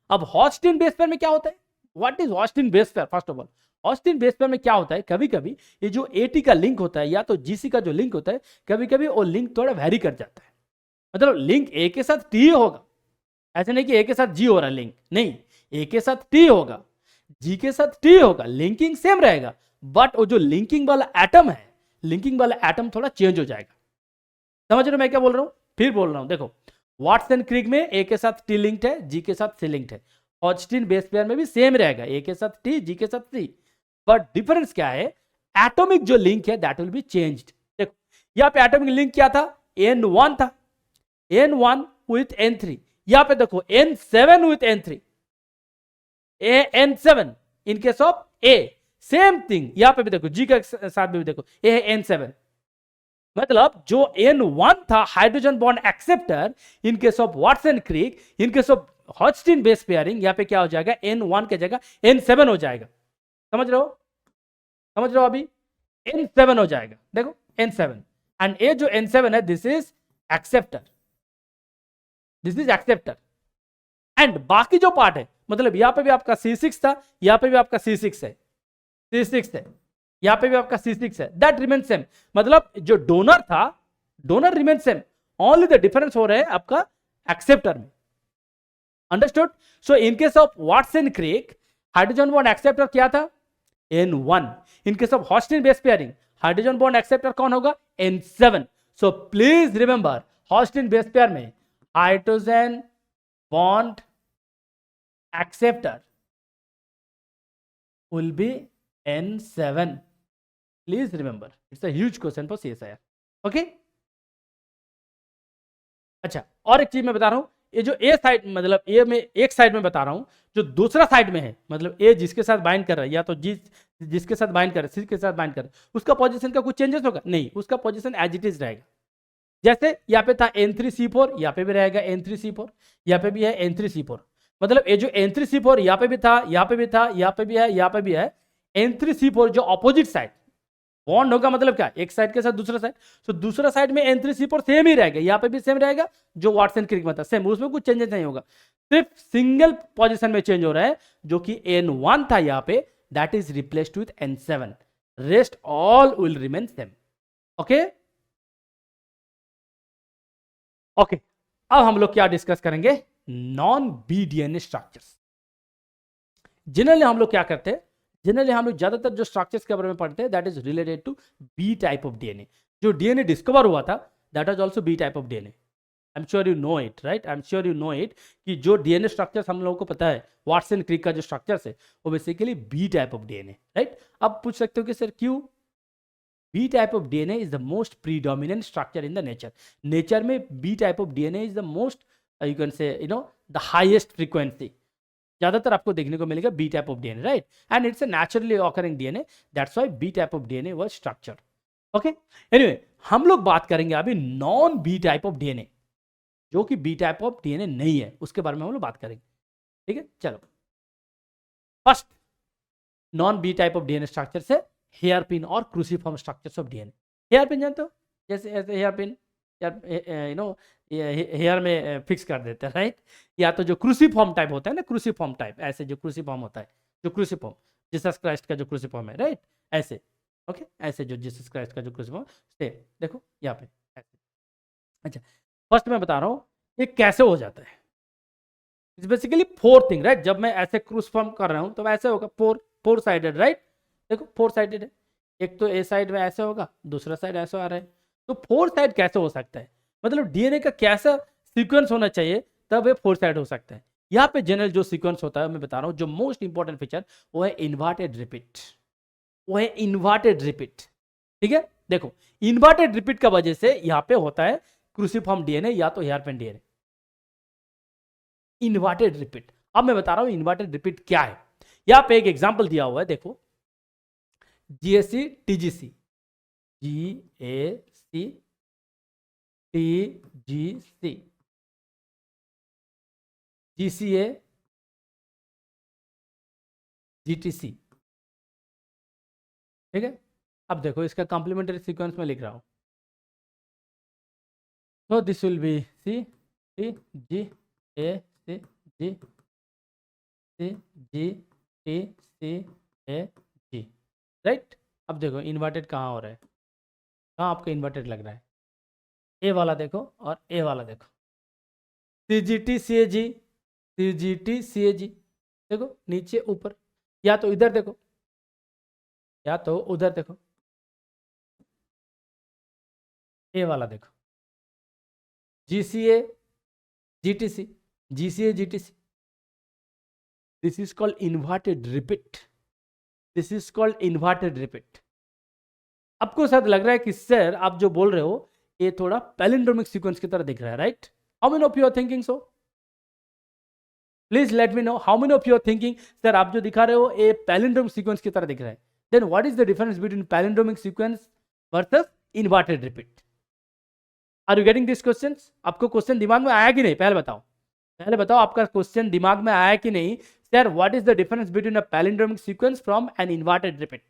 S1: अब हॉस्टिन बेस पेयर में क्या होता है, what is Hoogsteen base pair, first of all Hoogsteen base pair में क्या होता है, कभी कभी ये जो AT का लिंक होता है या तो GC का जो लिंक होता है, कभी कभी वो लिंक थोड़ा वेरी कर जाता है। मतलब लिंक A के साथ T होगा, ऐसा नहीं कि A के साथ G हो रहा है लिंक, नहीं, A के साथ T होगा, G के साथ T होगा, लिंकिंग सेम रहेगा, बट वो जो लिंकिंग वाला एटम है, लिंकिंग वाला एटम थोड़ा चेंज हो जाएगा। समझ रहे हो मैं क्या बोल रहा हूं, फिर बोल रहा हूं, देखो वाटसन क्रिक में A के साथ T लिंक्ड है, G के साथ C लिंक्ड है। हॉस्टिन बेस पेयर में भी सेम रहेगा, A के साथ T, G के साथ C, बट डिफरेंस क्या है, एटॉमिक जो लिंक है दैट विल बी चेंज्ड। देखो यहां पे एटॉमिक लिंक क्या था, N1 था, N1 विथ N3, यहां पे देखो N7 with N3, N7 in case of A, same thing यहां पे भी देखो, G के साथ भी देखो A है N7, मतलब जो N1 था hydrogen bond acceptor in case of Watson Crick, in case of Hoogsteen base pairing यहां पे क्या हो जाएगा, N1 के जगह N7 हो जाएगा। समझ रहे हो, समझ रहे हो, अभी N7 हो जाएगा, देखो N7, एंड ये जो N7 है this is acceptor, this is acceptor, and बाकी जो पार्ट है, मतलब यहां पे भी आपका C6 था, यहां पे भी आपका C6 है, C6 है, यहां पे भी आपका C6 है, दैट रिमेन सेम, मतलब जो डोनर था, donor remain same, only the difference हो रहा है आपका एक्सेप्टर में। Understood. So in case of Watson Crick hydrogen bond acceptor क्या था, N1, in case of Hoogsteen base pairing hydrogen bond acceptor कौन होगा, N7। So please remember Hoogsteen base pair में hydrogen bond acceptor will be N7, please remember, it's a huge question for CSIR, okay। अच्छा और एक चीज मैं बता रहा हूं, ये जो A साइड, मतलब A में एक साइड में बता रहा हूं, जो दूसरा साइड में है, मतलब A जिसके साथ बाइंड कर रहा है या तो जिसके साथ बाइंड कर रहा है, C के साथ बाइंड कर रहा है, उसका पोजीशन का कुछ चेंजेस होगा नहीं, उसका पोजीशन एज इट इज रहेगा। जैसे यहाँ पे था N3C4, यहाँ पे भी रहेगा N3C4, यहाँ पे भी है N3C4, मतलब ये जो N3C4 यहाँ पे भी था, यहाँ पे भी था, यहाँ पे भी है, यहाँ पे भी है, N3C4 जो ऑपोजिट साइड बॉन्ड होगा, मतलब क्या, एक साइड के साथ दूसरा साइड, तो दूसरा साइड में N3C4 सेम ही रहेगा, यहाँ पे भी सेम रहेगा, जो वाटसन क्रिक में था सेम, उसमें कुछ चेंजेस नहीं होगा, सिर्फ सिंगल पोजीशन में चेंज हो रहा है, जो कि N1 था यहाँ पे, that is replaced with N7, rest all will remain same, okay. Okay अब हम लोग क्या डिस्कस करेंगे, non B DNA structures. Generally हम लोग क्या करते हैं, जनरली हम लोग ज्यादातर जो स्ट्रक्चर्स के बारे में पढ़ते हैं that is related to B type of DNA. जो डीएनए डिस्कवर हुआ था that is also B type of DNA, I am sure you know it, right, I am sure you know it, कि जो डीएनए स्ट्रक्चर्स हम लोगों को पता है, वाटसन क्रिक का जो स्ट्रक्चर्स है वो basically B type of DNA, right. अब पूछ सकते हो कि सर क्यों, B type of DNA is the most predominant structure in the nature. Nature में B type of DNA is the most, you can say, you know, the highest frequency. ज़्यादातर आपको देखने को मिलेगा B type of DNA, right? And it's a naturally occurring DNA. That's why B type of DNA was structured. Okay? Anyway, हम लोग बात करेंगे अभी non B type of DNA, जो कि B type of DNA नहीं है, उसके बारे में हम लोग बात करेंगे, ठीक है। चलो first non B type of DNA structure से हेयर पिन और cruciform structures of DNA. Hairpin जानते हो, जैसे ऐसे hairpin you know hair में फिक्स कर देते हैं, राइट। या तो जो क्रूसीफॉर्म टाइप होता है ना, क्रूसीफॉर्म टाइप, ऐसे जो क्रूसीफॉर्म होता है, जो क्रूसीफॉर्म जीसस क्राइस्ट का जो क्रूसीफॉर्म है, राइट, ऐसे, ओके, ऐसे जो जीसस क्राइस्ट का जो क्रूसीफॉर्म से देखो यहाँ पे ऐसे। अच्छा फर्स्ट मैं बता रहा हूँ ये कैसे हो जाता है, it's basically four thing, right. जब मैं ऐसे क्रूसीफॉर्म कर रहा हूँ तो ऐसे होगा, फोर साइडेड, राइट, देखो फोर साइडेड है, एक तो ए साइड में ऐसे होगा, दूसरा साइड ऐसा आ रहा है, तो फोर साइड कैसे हो सकता है, मतलब डीएनए का कैसा सीक्वेंस होना चाहिए तब ये फोर साइड हो सकता है। यहाँ पे जनरल जो सीक्वेंस होता है मैं बता रहा हूँ, जो मोस्ट इंपॉर्टेंट फीचर वो है इन्वर्टेड रिपीट, वो है इन्वर्टेड रिपीट। ठीक है, देखो इन्वर्टेड रिपीट का वजह से यहाँ पे होता है क्रूसिफॉर्म डीएनए या तो हेयरपिन डीएनए, इन्वर्टेड रिपीट। अब मैं बता रहा हूं इन्वर्टेड रिपीट क्या है। यहां पे एक एग्जांपल दिया हुआ है, देखो GSC TGC, GAC TGC, GCA GTC. ठीक है, अब देखो इसका कॉम्प्लीमेंट्री सीक्वेंस में लिख रहा हूं, तो this will be C T G A C G C G T C A G, right. अब देखो इन्वर्टेड कहाँ हो रहा है, कहाँ आपको इन्वर्टेड लग रहा है, ए वाला देखो और ए वाला देखो, सी G T C A ji, C G T C A जी, देखो नीचे ऊपर, या तो इधर देखो या तो उधर देखो, ए वाला देखो, G C A G T C, G C A G T C, this is called inverted repeat, this is called inverted repeat. आपको शायद लग रहा है कि सर आप जो बोल रहे हो ये थोड़ा पैलिंड्रोमिक सीक्वेंस की तरह दिख रहा है, right? How many of you are thinking so? Please let me know how many of you are thinking sir आप जो दिखा रहे हो ये पैलिंड्रोमिक सीक्वेंस की तरह दिख रहा है। Then what is the difference between palindromic sequence versus inverted repeat? Are you getting this question? आपको क्वेश्चन दिमाग में आया कि नहीं, पहले बताओ, पहले बताओ आपका क्वेश्चन दिमाग में आया कि नहीं? Sir what is the difference between a palindromic sequence from an inverted repeat?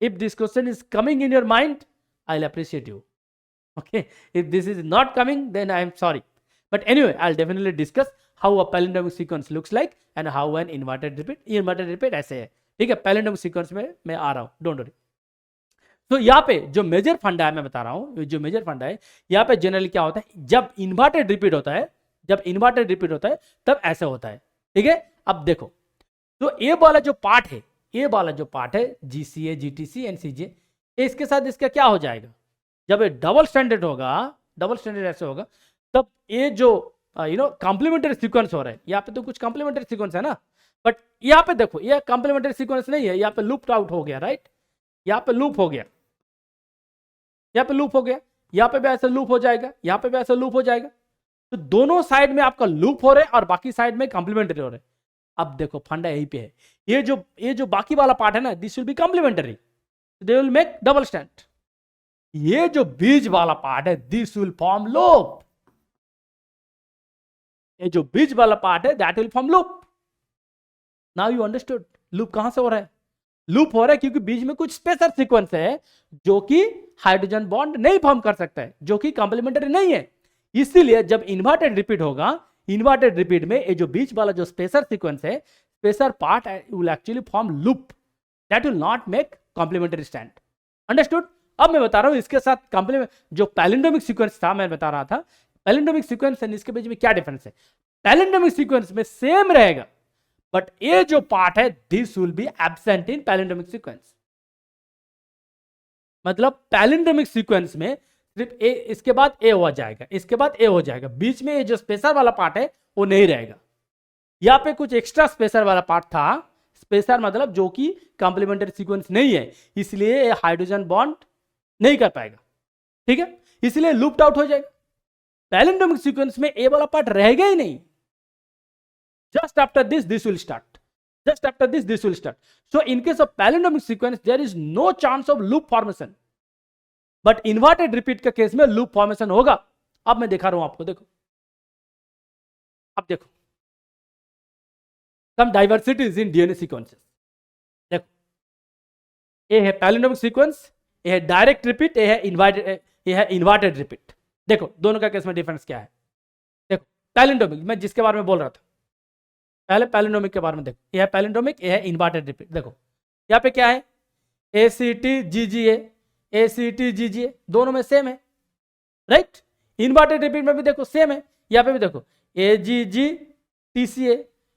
S1: If this question is coming in your mind, I'll appreciate you. Okay. If this is not coming, then I'm sorry. But anyway, I'll definitely discuss how a palindromic sequence looks like and how an inverted repeat. Inverted repeat ऐसे है, ठीक है? palindromic sequence में मैं आ रहा हूँ, don't worry. तो यहाँ पे जो मेजर फंडा है मैं बता रहा हूँ, जो मेजर फंडा है यहाँ पे जनरली क्या होता है, जब इन्वर्टेड रिपीट होता है, जब इन्वर्टेड रिपीट होता है तब ऐसे होता है। ठीक है, अब देखो तो ये वाला जो पार्ट है, ये वाला जो पार्ट है जीसीए जीटीसी एनसीजे, इसके साथ इसका क्या हो जाएगा, जब ये डबल स्टैंडर्ड होगा, डबल स्टैंडर्ड ऐसे होगा, तब ये जो कॉम्प्लीमेंट्री सीक्वेंस हो रहा है, यहाँ पे तो कुछ कॉम्प्लीमेंट्री सीक्वेंस है ना, बट यहाँ पे देखो ये कॉम्प्लीमेंट्री सीक्वेंस नहीं है, यहाँ पे लूप आउट हो गया, राइट? यहाँ पे लूप हो गया, यहाँ पे लूप हो गया, यहाँ पे भी ऐसा लूप हो जाएगा, यहाँ पे भी ऐसा लूप हो जाएगा। तो दोनों साइड में आपका लूप हो रहा है और बाकी साइड में कॉम्प्लीमेंट्री हो रहा है। अब देखो फंडा यहीं पे है, ये जो बाकी वाला पार्ट है ना, this will be complementary, they will make double stand. ये जो बीच वाला पार्ट है, दिस विल फॉर्म लूप, ये जो बीच वाला पार्ट है that will form loop. Now you understood loop कहां से हो रहा है? लूप हो रहा है क्योंकि बीच में कुछ स्पेशल सीक्वेंस है जो कि हाइड्रोजन बॉन्ड नहीं फॉर्म कर सकता है, जो कि कॉम्प्लीमेंट्री नहीं है। इसीलिए जब इन्वर्टेड रिपीट होगा, इन्वर्टेड रिपीट में ये जो बीच वाला जो स्पेशल सीक्वेंस है, special part will actually form loop, that will not make complementary stand. Understood? अब मैं बता रहा हूं इसके साथ कॉम्प्लीमेंट जो पैलिंड्रोमिक सीक्वेंस था, मैं बता रहा था पैलिंड्रोमिक सीक्वेंस एंड इसके बीच में क्या डिफरेंस है। पैलिंड्रोमिक सीक्वेंस में सेम रहेगा, बट ये जो पार्ट है this will B absent in palindromic sequence. मतलब पैलिंड्रोमिक सीक्वेंस में सिर्फ ए, इसके बाद ए हो जाएगा, इसके बाद ए हो जाएगा, बीच में ये जो स्पेशल वाला पार्ट है वो नहीं रहेगा। यहाँ पे कुछ एक्स्ट्रा स्पेशल वाला पार्ट था, स्पेशल मतलब जो कि कॉम्प्लीमेंट्री सीक्वेंस नहीं है, इसलिए हाइड्रोजन बॉन्ड नहीं कर पाएगा। ठीक है, इसलिए लूप्ड आउट हो जाएगा। पैलिंड्रोमिक सीक्वेंस में ए वाला पार्ट रहेगा ही नहीं। Just after this will start, just after this will start. So in case of palindromic sequence there is no chance of loop formation, but inverted repeat के case में loop formation होगा। अब मैं दिखा रहा हूं आपको, देखो अब देखो some diversities in DNA sequences। देखो ये है palindromic sequence, ये है डायरेक्ट रिपीट, ये है इन्वर्टेड रिपीट। देखो दोनों का केस में डिफरेंस क्या है। देखो पैलिंड्रोमिक मैं जिसके बारे में बोल रहा था, पहले पैलिंड्रोमिक के बारे में देखो, यह है पैलिंड्रोमिक, यह है इन्वर्टेड रिपीट। देखो यहाँ पे क्या है, ACT GGA, ACT GGA दोनों में सेम है, राइट? इन्वर्टेड रिपीट में भी देखो सेम है, यहाँ पे भी देखो AGG TCA,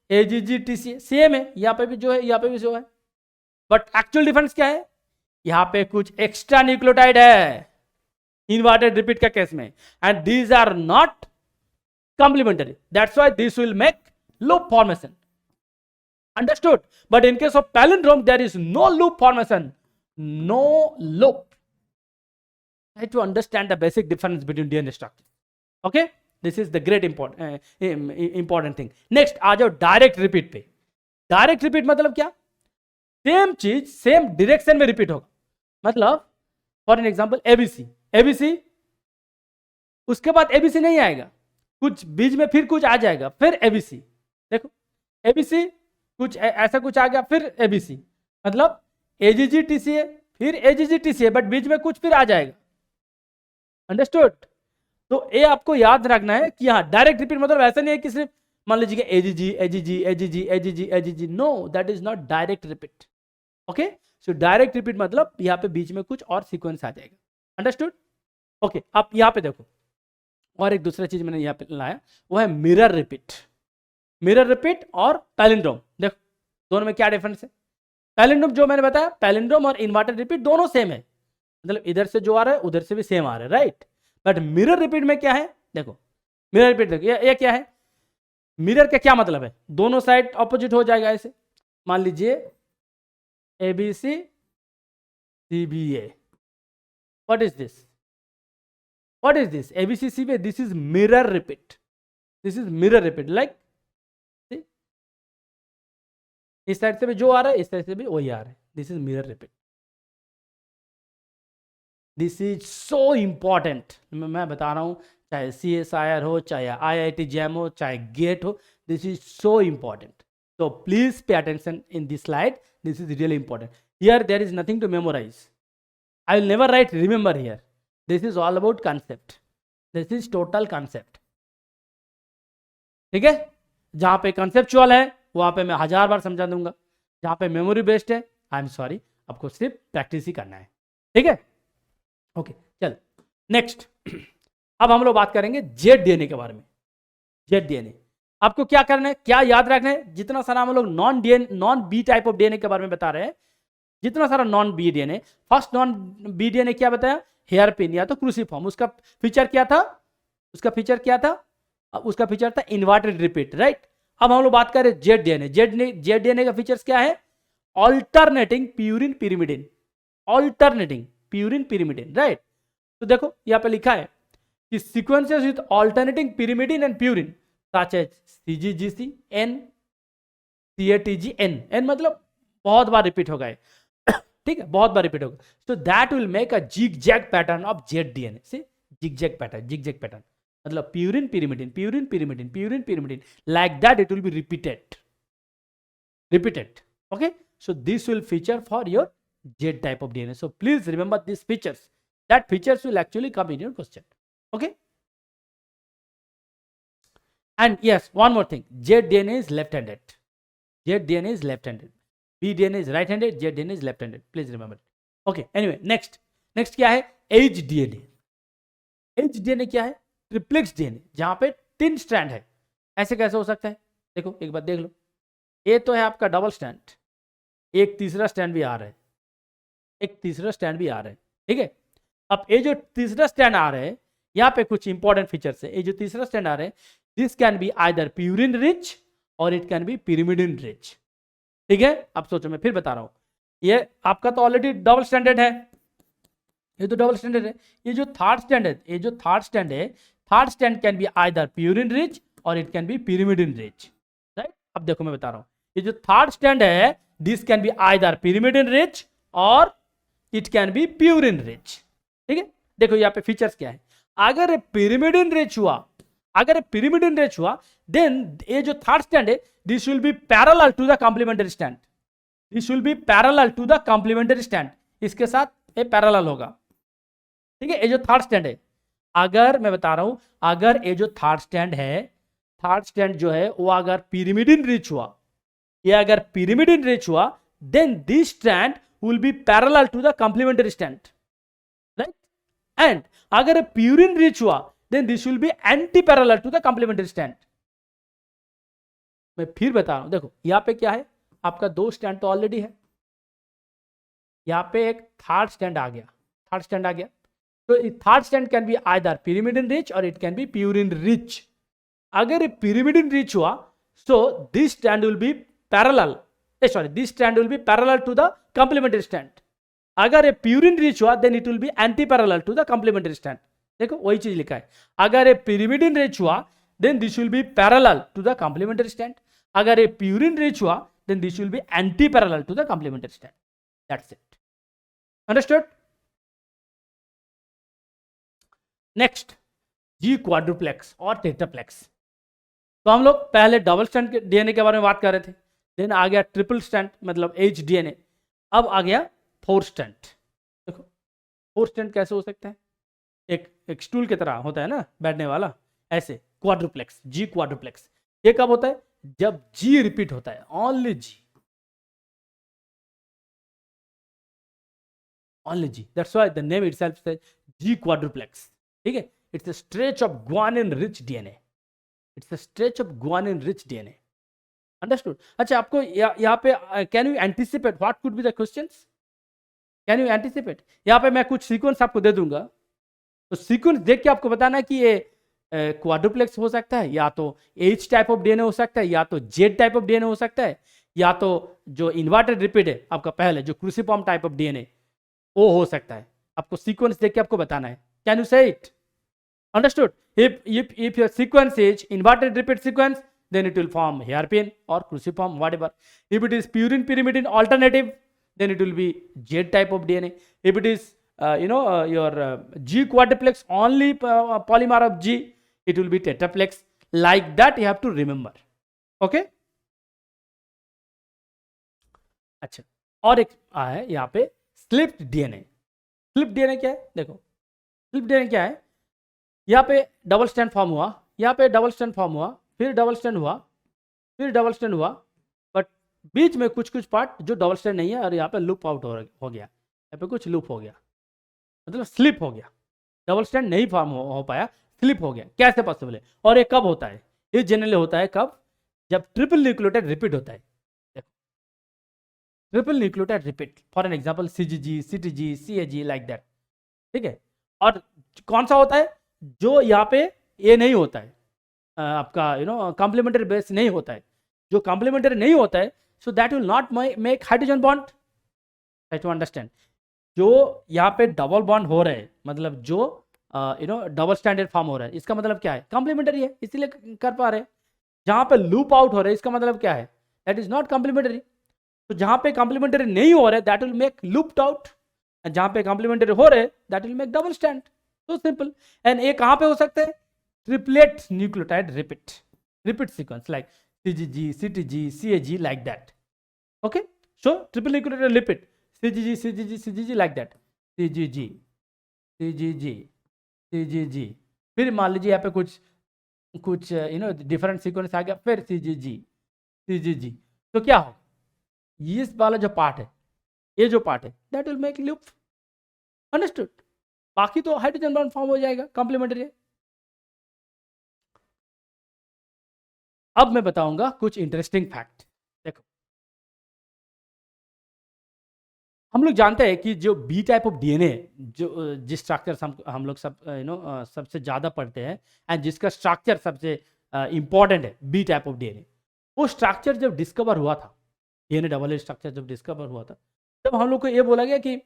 S1: AGG TCA same है, यहाँ पे भी जो है यहाँ पे भी जो है, बट एक्चुअल डिफरेंस क्या है, यहाँ पे कुछ एक्स्ट्रा न्यूक्लियोटाइड है इन्वर्टेड रिपीट का केस में, and these are not complementary, that's why this will make loop formation. Understood? But in case of palindrome, there is no loop formation. No loop. Try to understand the basic difference between DNA structure. Okay? This is the great important thing. Next, आ जाओ direct repeat पे. Direct repeat मतलब क्या? Same चीज same direction में repeat होगा. मतलब for an example ABC, उसके बाद एबीसी नहीं आएगा, कुछ बीच में फिर कुछ आ जाएगा, फिर एबीसी. देखो एबीसी कुछ ऐसा कुछ आ गया, फिर एबीसी, मतलब एजीजीटीसीए, फिर एजीजीटीसीए, बट बीच में कुछ फिर आ जाएगा. अंडरस्टूड? तो ये आपको याद रखना है कि हाँ डायरेक्ट रिपीट मतलब ऐसा नहीं है कि सिर्फ मान लीजिए AGG AGG AGG AGG AGG. No, that is not direct repeat. Okay, so direct repeat मतलब यहाँ पे बीच में कुछ और सीक्वेंस आ जाएगा. अंडरस्टूड? ओके, आप यहाँ पे देखो और एक दूसरा चीज मैंने यहाँ पे लाया, वो है मिरर रिपीट. मिरर रिपीट और पैलिंड्रोम. देखो दोनों में क्या डिफरेंस है. पैलिंड्रोम जो मैंने बताया, पैलिंड्रोम और इन्वर्टेड रिपीट दोनों सेम है, मतलब इधर से जो आ रहा है उधर से भी सेम आ रहा है, राइट. बट मिरर रिपीट में क्या है, देखो मिरर रिपीट देखो, ये क्या है. मिरर का क्या मतलब है, दोनों साइड ऑपोजिट हो जाएगा. ऐसे मान लीजिए ABC CBA. What is this, what is this ABC CBA? This is mirror repeat. This is mirror repeat. Like इस साइड से भी जो आ रहा है इस साइड से भी वही आ रहा है. This is mirror repeat. This is so important. मैं बता रहा हूं, चाहे CSIR हो, चाहे IIT JAM हो, चाहे गेट हो, this is so important. So please pay attention in this slide. This is really important. Here there is nothing to memorize. I will never write remember here. This is all about concept. This is total concept. ठीक है? जहां पे conceptual है वहां पे मैं 1000 बार समझा दूंगा. जहां पे मेमोरी बेस्ड है, आई एम सॉरी, आपको सिर्फ प्रैक्टिस ही करना है. ठीक है? ओके, चल नेक्स्ट. अब हम लोग बात करेंगे जेड डीएनए के बारे में. जेड डीएनए आपको क्या करना है, क्या याद रखना है. जितना सारा हम लोग non B type of DNA के बारे में बता रहे हैं, जितना सारा non B DNA, first non B DNA क्या बताया, हेयर पिन या तो क्रूसीफॉर्म. उसका फीचर क्या था, उसका फीचर क्या था, उसका फीचर था इन्वर्टेड रिपीट, राइट. अब हम लोग बात करें जेड डीएनए. जेड डीएनए का फीचर्स क्या है, alternating purine pyrimidine. Alternating purine pyrimidine, right. तो देखो यहाँ पे लिखा है कि sequences with alternating pyrimidine and purine such as CGGC N, CATG N. N मतलब बहुत बार रिपीट होगा, ठीक है, बहुत बार रिपीट होगा. so that will make a zigzag pattern of ZDNA. see, zigzag pattern मतलब purine pyrimidine, purine pyrimidine, purine pyrimidine, like that it will be repeated. Okay, so this will feature for your Z type of DNA. so please remember these features. That features will actually come in your question. Okay. And yes, one more thing, ZDNA is left-handed. ZDNA is left-handed. BDNA is right-handed. ZDNA is left-handed. Please remember it. Okay. Anyway, next क्या है, HDNA. HDNA क्या है, triplex DNA, जहां पे 3 strand है. ऐसे कैसे हो सकता है, देखो एक बार देख लो. ये तो है आपका डबल स्टैंड, एक तीसरा स्टैंड भी आ रहा है, एक तीसरा स्टैंड भी आ रहा है. ठीक है. अब ये जो तीसरा स्टैंड आ रहा है, यहाँ पे कुछ इंपॉर्टेंट फीचर्स है. ये जो तीसरा स्टैंड आ रहा है, this can be either purine rich और it can be pyrimidine rich. ठीक है. अब सोचो, मैं फिर बता रहा हूं, ये आपका तो ऑलरेडी डबल स्टैंडर्ड है, ये तो डबल स्टैंडर्ड है. ये जो थर्ड स्टैंड है, ये जो थर्ड स्टैंड है, third strand can be either purine rich और it can be pyrimidine rich, right. अब देखो मैं बता रहा हूं, ये जो थर्ड स्टैंड है, this can be either pyrimidine rich और it can be purine rich. ठीक है. देखो यहाँ पे फीचर्स क्या है. अगर पिरिमिडिन रिच हुआ, अगर पिरिमिडिन रिच हुआ, देन ये जो थर्ड स्टैंड है, this will be parallel to the complementary stand. This will be parallel to the complementary stand. इसके साथ ये पैरेलल होगा. ठीक है. ये जो थर्ड स्टैंड है, अगर मैं बता रहा हूं, अगर ये जो थर्ड स्टैंड है, थर्ड स्टैंड जो है वो अगर पिरिमिडिन रिच हुआ, ये अगर पिरिमिडिन रिच हुआ, then this stand will be parallel to the complementary stand, right. And अगर प्यूरिन रिच हुआ, then this will be anti parallel to the complementary stand. मैं फिर बता रहा हूं, देखो यहां पे क्या है, आपका 2 स्टैंड तो ऑलरेडी है, यहां पे एक थर्ड स्टैंड आ गया, थर्ड स्टैंड आ गया. तो third strand can be either pyrimidine rich और it can be purine rich. अगर पिरिमिडिन रिच हुआ, So this strand will be parallel. This strand will be parallel to the complementary strand. अगर ये purine rich हुआ then it will be anti parallel to the complementary strand. देखो वही चीज लिखा है. अगर ये pyrimidine रिच हुआ then this will be parallel to the complementary strand. अगर ये प्यूरिन रिच हुआ then this will be anti parallel to the complementary strand. That's it. Understood. Next G quadruplex और टेट्राप्लेक्स. तो हम लोग पहले डबल स्ट्रैंड के डीएनए के बारे में बात कर रहे थे. देन आ गया ट्रिपल स्ट्रैंड मतलब एच डीएनए. अब आ गया फोर स्ट्रैंड. देखो फोर स्ट्रैंड कैसे हो सकता है. एक स्टूल की तरह होता है ना बैठने वाला, ऐसे क्वाड्रुप्लेक्स, जी क्वाड्रुप्लेक्स. ये कब होता है? जब जी रिपीट होता है. Only G, only G. That's why the name itself says G quadruplex. ठीक है. It's a stretch of guanine rich DNA. It's a stretch of guanine rich DNA. Understood. अच्छा, आपको यहाँ पे can you anticipate what could be the questions? Can you anticipate? यहाँ पे मैं कुछ सीक्वेंस आपको दे दूंगा. तो सीक्वेंस देख के आपको बताना कि ये क्वाड्रुप्लेक्स हो सकता है, या तो एच टाइप ऑफ डीएनए हो सकता है, या तो जेड टाइप ऑफ डीएनए हो सकता है, या तो जो इन्वर्टेड रिपीट है आपका पहले जो क्रूसिफॉर्म टाइप ऑफ डीएनए वो हो सकता है. आपको सीक्वेंस देख के आपको बताना है. कैन यू से it? Understood? If your sequence is inverted repeat sequence, then it will form hairpin or cruciform, whatever. If it is purine pyrimidine alternative, then it will be Z type of DNA. If it is your G quadruplex only polymer of G, it will be tetraplex. Like that you have to remember. Okay? अच्छा, और एक है यहाँ पे slipped DNA. Slipped DNA क्या है? देखो slipped DNA क्या है. यहाँ पे डबल स्टैंड फॉर्म हुआ, यहाँ पे डबल स्टैंड फॉर्म हुआ, फिर डबल स्टैंड हुआ, फिर डबल स्टैंड हुआ, बट बीच में कुछ कुछ पार्ट जो डबल स्टैंड नहीं है और यहाँ पे लूप आउट हो गया. यहाँ पे कुछ लूप हो गया, मतलब स्लिप हो गया. डबल स्टैंड नहीं फॉर्म हो पाया, स्लिप हो गया. कैसे पॉसिबल है? और ये कब होता है? ये जनरली होता है कब? जब ट्रिपल न्यूक्लियोटाइड रिपीट होता है. Triple nucleotide repeat, for an example CGG, CTG, CAG, like that. ठीक है. और कौन सा होता है? जो यहाँ पे ये नहीं होता है, आपका कॉम्प्लीमेंट्री बेस नहीं होता है. जो कॉम्प्लीमेंट्री नहीं होता है, so that will not make hydrogen bond. Try to understand. जो यहाँ पे डबल बॉन्ड हो रहे हैं, मतलब जो डबल स्टैंडर्ड फॉर्म हो रहा है, इसका मतलब क्या है? कॉम्प्लीमेंट्री है, इसीलिए कर पा रहे हैं. जहाँ पे लूप आउट हो रहा है, इसका मतलब क्या है? That is not complementary. तो जहाँ पे कॉम्प्लीमेंट्री नहीं हो रहा है, that will make looped out. जहाँ पे कॉम्प्लीमेंट्री हो रहे हैं, that will make double stand. So simple. And ये कहाँ पे हो सकता है? Triplet nucleotide repeat sequence like CGG, CTG, CAG, like that. Okay? So triple nucleotide repeat CGG, CGG, CGG, like that. CGG, CGG, CGG. फिर मान लीजिए यहाँ पे कुछ डिफरेंट सीक्वेंस आ गया, फिर CGG, CGG. तो क्या हो? ये वाला जो पार्ट है, ये जो पार्ट है, that will make loop. Understood? बाकी तो हाइड्रोजन बॉन्ड फॉर्म हो जाएगा, कॉम्प्लीमेंट्री है. अब मैं बताऊंगा कुछ इंटरेस्टिंग फैक्ट. देखो हम लोग जानते हैं कि जो बी टाइप ऑफ डीएनए, जो जिस स्ट्रक्चर हम लोग सबसे ज़्यादा पढ़ते हैं एंड जिसका स्ट्रक्चर सबसे इंपॉर्टेंट है, बी टाइप ऑफ डीएनए, वो स्ट्रक्चर जब डिस्कवर हुआ था, डीएनए डबल एज स्ट्रक्चर जब डिस्कवर हुआ था, तब हम लोग को ये बोला गया कि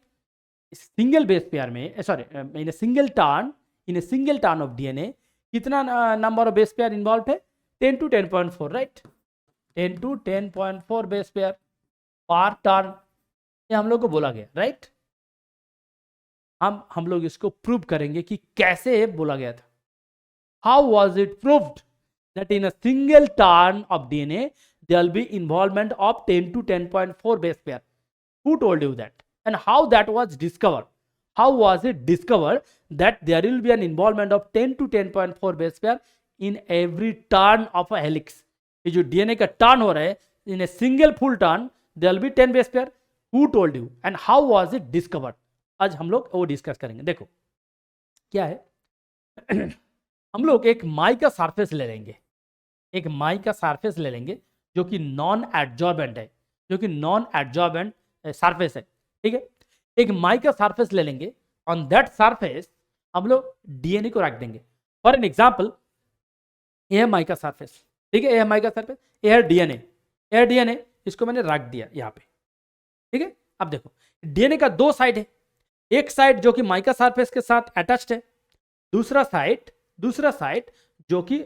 S1: सिंगल बेस पेयर में, sorry in a single turn of DNA कितना number of base pair involve है? 10 to 10.4, right? 10 to 10.4 base pair per turn, ये हम लोग को बोला गया, राइट? हम लोग इसको प्रूव करेंगे कि कैसे बोला गया था. How was it proved that in a single turn of DNA there will be involvement of 10 to 10.4 base pair? Who told you that? And how that was discovered? How was it discovered that there will be an involvement of 10 to 10.4 base pair in every turn of a helix? ये जो DNA का turn हो रहा है, in a single full turn there will be 10 base pair. Who told you? And how was it discovered? आज हम लोग वो डिस्कस करेंगे. देखो क्या है, हम लोग एक माई का सरफेस ले लेंगे, एक माई का सरफेस ले लेंगे जो कि नॉन एडजॉर्बेंट है, जो कि नॉन एडजॉर्बेंट सरफेस है. ठीक है. एक माई का सरफेस ले लेंगे, ऑन दैट सरफेस हम लोग डीएनए को रख देंगे. फॉर एन एग्जाम्पल, ये है माई का सरफेस. ठीक है, ये है माइका सरफेस, ये है डीएनए, ये है डीएनए, इसको मैंने रख दिया यहाँ पे। ठीक है, अब देखो डीएनए का दो साइड है, एक साइड जो कि माइका सरफेस के साथ अटैच्ड है, दूसरा साइड जो कि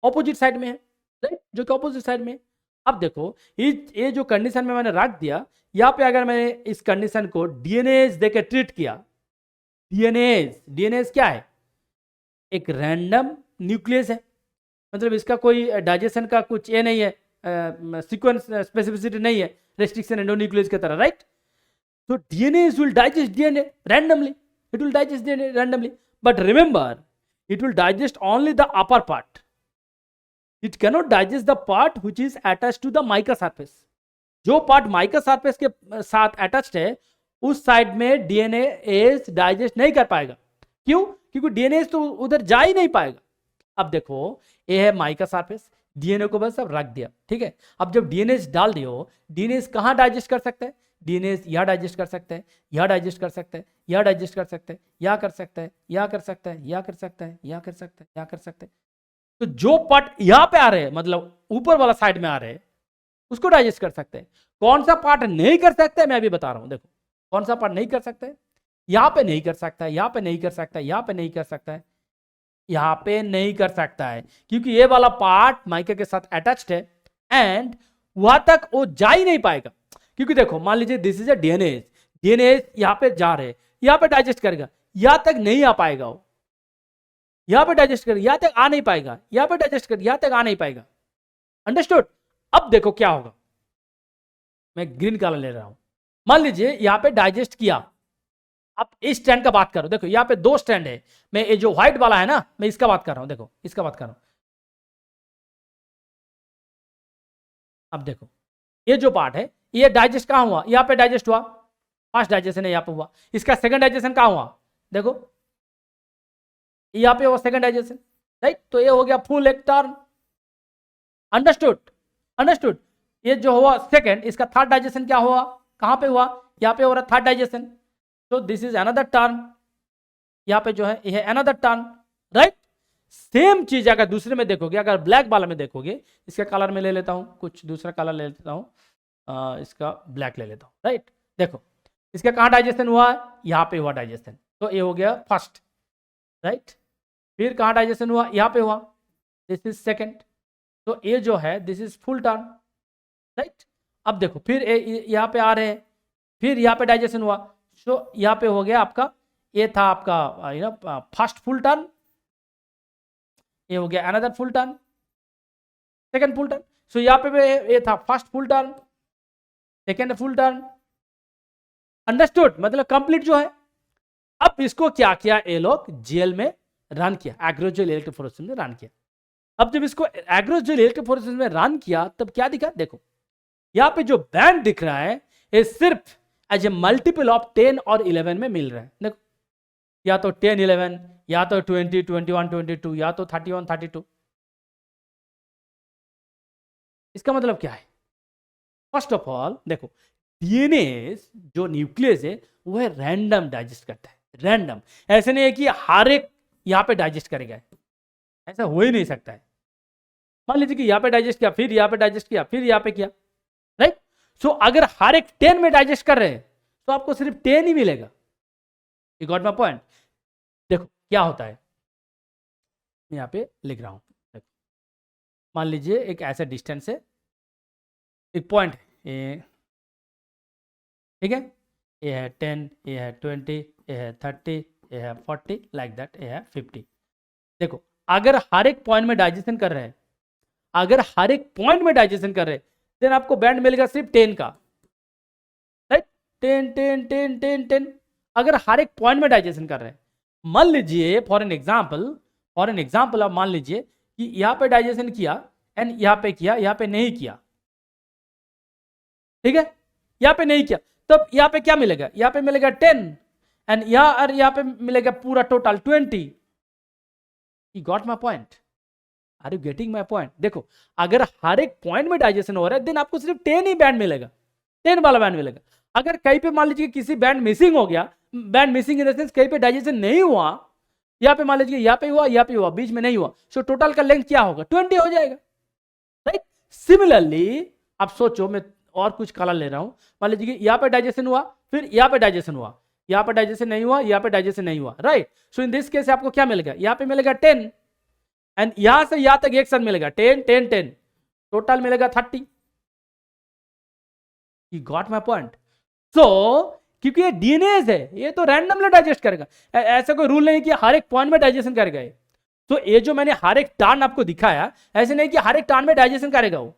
S1: ऑपोजिट साइड में है, राइट, जो कि ऑपोजिट साइड में है। अब देखो ये जो कंडीशन में मैंने रख दिया, यहाँ पे अगर मैंने इस कंडीशन को डीएनएज देकर ट्रीट किया, डीएनएज क्या है, एक रैंडम न्यूक्लियस है, मतलब इसका कोई डाइजेशन का कुछ ये नहीं है, सीक्वेंस स्पेसिफिसिटी नहीं है, रेस्ट्रिक्शन एंडोन्यूक्लियस की तरह, right. So DNA will digest DNA randomly. It will digest DNA randomly. But remember, it will digest only the upper part. It cannot digest the part which is attached to the mica surface. जो part mica surface के साथ attached है, उस side में DNA digest नहीं कर पाएगा। क्यों? क्योंकि डीएनए तो उधर जा ही नहीं पाएगा। अब देखो ये है माइका सरफेस, डीएनए को बस अब रख दिया, ठीक है। अब जब डीएनए डाल दियो, डीएनए कहाँ डाइजेस्ट कर सकता है? डीएनए यहाँ डाइजेस्ट कर सकता है, यहाँ डाइजेस्ट कर सकता है, यहाँ डाइजेस्ट कर सकता है, यहाँ कर सकता है, यहाँ कर सकता है, यहाँ कर सकता है, यहाँ कर सकता है, यहाँ कर सकता है। तो जो पार्ट यहाँ पे आ रहे हैं, मतलब ऊपर वाला साइड में आ रहे हैं, उसको डाइजेस्ट कर सकते हैं। कौन सा पार्ट नहीं कर सकते है, मैं अभी बता रहा हूं। देखो कौन सा पार्ट नहीं कर सकते है, यहाँ पे नहीं कर सकता है, यहाँ पे नहीं कर सकता है, यहाँ पे नहीं कर सकता है, यहाँ पे नहीं कर सकता है, क्योंकि ये वाला पार्ट माइका के साथ अटैच्ड है एंड वहां तक वो जा ही नहीं पाएगा। क्योंकि देखो मान लीजिए दिस इज ए डीएनए यहाँ पे जा रहे हैं, यहाँ पे डाइजेस्ट करेगा, यहाँ तक नहीं आ पाएगा, वो यहाँ पे डाइजेस्ट करेगा, यहाँ तक आ नहीं पाएगा, यहाँ पे डाइजेस्ट करेगा, यहाँ तक आ नहीं पाएगा। अंडरस्टूड? अब देखो क्या होगा, मैं ग्रीन कलर ले रहा हूं। मान लीजिए यहाँ पे डाइजेस्ट किया, अब इस स्टैंड का बात करो, देखो यहाँ पे दो स्टैंड है, मैं ये जो व्हाइट वाला है ना, मैं इसका बात कर रहा हूं, देखो इसका बात कर रहा हूं। अब देखो ये जो पार्ट है, ये डाइजेस्ट कहां हुआ? यहाँ पे डाइजेस्ट हुआ, फर्स्ट डाइजेशन है यहाँ पे हुआ। इसका सेकंड डाइजेशन कहां हुआ? देखो यहाँ पे हुआ सेकंड डाइजेशन, राइट। तो ये हो गया फुल एक टर्न। अंडरस्टूड? अंडरस्टूड? ये जो हुआ सेकंड, इसका थर्ड डाइजेशन क्या हुआ? कहां पे हुआ? यहाँ पे हो रहा थर्ड डाइजेशन। तो दिस इज अनदर टर्न, यहाँ पे जो है ये अनदर टर्न, राइट। सेम चीज अगर दूसरे में देखोगे, अगर ब्लैक वाला में देखोगे, इसका कलर में ले लेता हूं, कुछ दूसरा कलर ले लेता हूं, इसका ब्लैक ले लेता हूं, राइट। देखो इसका कहाँ डाइजेशन हुआ? यहाँ पे हुआ डाइजेशन, तो ये हो गया फर्स्ट, राइट। फिर कहाँ डाइजेशन हुआ? यहाँ पे हुआ, दिस इज सेकेंड। तो ये जो है this is full turn, right. अब देखो फिर यहाँ पे आ रहे हैं, फिर यहाँ पे डाइजेशन हुआ, सो यहाँ पे हो गया आपका, ये था आपका फर्स्ट फुल टर्न, ये हो गया another full turn, second full turn. So यहाँ पे ये था first full turn, second full turn. Understood? मतलब कंप्लीट जो है। अब इसको क्या किया ये लोग? जेल में रन किया, एग्रोजेल इलेक्ट्रोफोरेसिस में रन किया। अब जब इसको एग्रोजेल इलेक्ट्रोफोरेसिस में रन किया तब क्या दिखा? देखो यहाँ पे जो बैंड दिख रहा है ये सिर्फ एज ए मल्टीपल ऑफ 10 और 11 में मिल रहा है। देखो या तो 10 11, या तो 20 21 22, या तो 31 32। इसका मतलब क्या है? फर्स्ट ऑफ ऑल देखो डीएनए जो न्यूक्लियस है वो है रैंडम डाइजेस्ट करता है, रैंडम। ऐसे नहीं है कि हर एक यहाँ पे डाइजेस्ट करेगा, ऐसा हो ही नहीं सकता है। मान लीजिए कि यहाँ पे डाइजेस्ट किया, फिर यहाँ पे डाइजेस्ट किया, फिर यहाँ पे किया, राइट। सो अगर हर एक 10 में डाइजेस्ट कर रहे हैं तो आपको सिर्फ 10 ही मिलेगा। You got my point? देखो क्या होता है, मैं यहाँ पे लिख रहा हूं। देखो मान लीजिए एक ऐसा डिस्टेंस है, एक पॉइंट है, ठीक है, ये है 10, ये है 20, ये है 30, ये है 40, लाइक दैट, ये है 50। देखो अगर हर एक पॉइंट में डाइजेशन कर रहे हैं, अगर हर एक पॉइंट में डाइजेशन कर रहे हैं, देन आपको बैंड मिलेगा सिर्फ 10 का, राइट। 10 10 10 10 10 अगर हर एक पॉइंट में डाइजेशन कर रहे हैं। मान लीजिए फॉर एन एग्जाम्पल आप मान लीजिए कि यहाँ पे डाइजेशन किया एंड यहाँ पे किया, यहाँ पे नहीं किया, ठीक है, यहाँ पे नहीं किया, तब यहाँ पे क्या मिलेगा? यहाँ पे मिलेगा 10 एंड यहाँ पे मिलेगा पूरा total 20। You got my point? Are you getting my point? देखो अगर हर एक पॉइंट में डाइजेशन हो रहा है देन आपको सिर्फ 10 ही बैंड मिलेगा, 10 वाला बैंड मिलेगा। अगर कहीं पे मान लीजिए किसी बैंड मिसिंग हो गया, band missing in the sense कहीं पे डाइजेशन नहीं हुआ, यहाँ पे मान लीजिए यहाँ पे हुआ, यहाँ पे हुआ, बीच में नहीं हुआ, सो टोटल का लेंथ क्या होगा? 20 हो जाएगा। सिमिलरली आप सोचो, मैं और कुछ कलर ले रहा हूं, मान लीजिए कि यहाँ पे डाइजेशन हुआ, फिर यहाँ पे डाइजेशन हुआ, यहाँ पे डाइजेशन नहीं हुआ, यहाँ पे डाइजेशन नहीं हुआ, right. So in this case आपको क्या मिलेगा, यहाँ पे मिलेगा 10 एंड यहां से यहां तक एक साथ मिलेगा 10 10 10, टोटल मिलेगा 30। You got my point. So क्योंकि ये डीएनएज है, ये तो रैंडमली डाइजेस्ट करेगा, ऐसा कोई रूल नहीं कि हर एक पॉइंट में डाइजेशन करेगा। तो ये जो मैंने हर एक टर्न आपको दिखाया, ऐसे नहीं कि हर एक टर्न में डाइजेशन करेगा वो,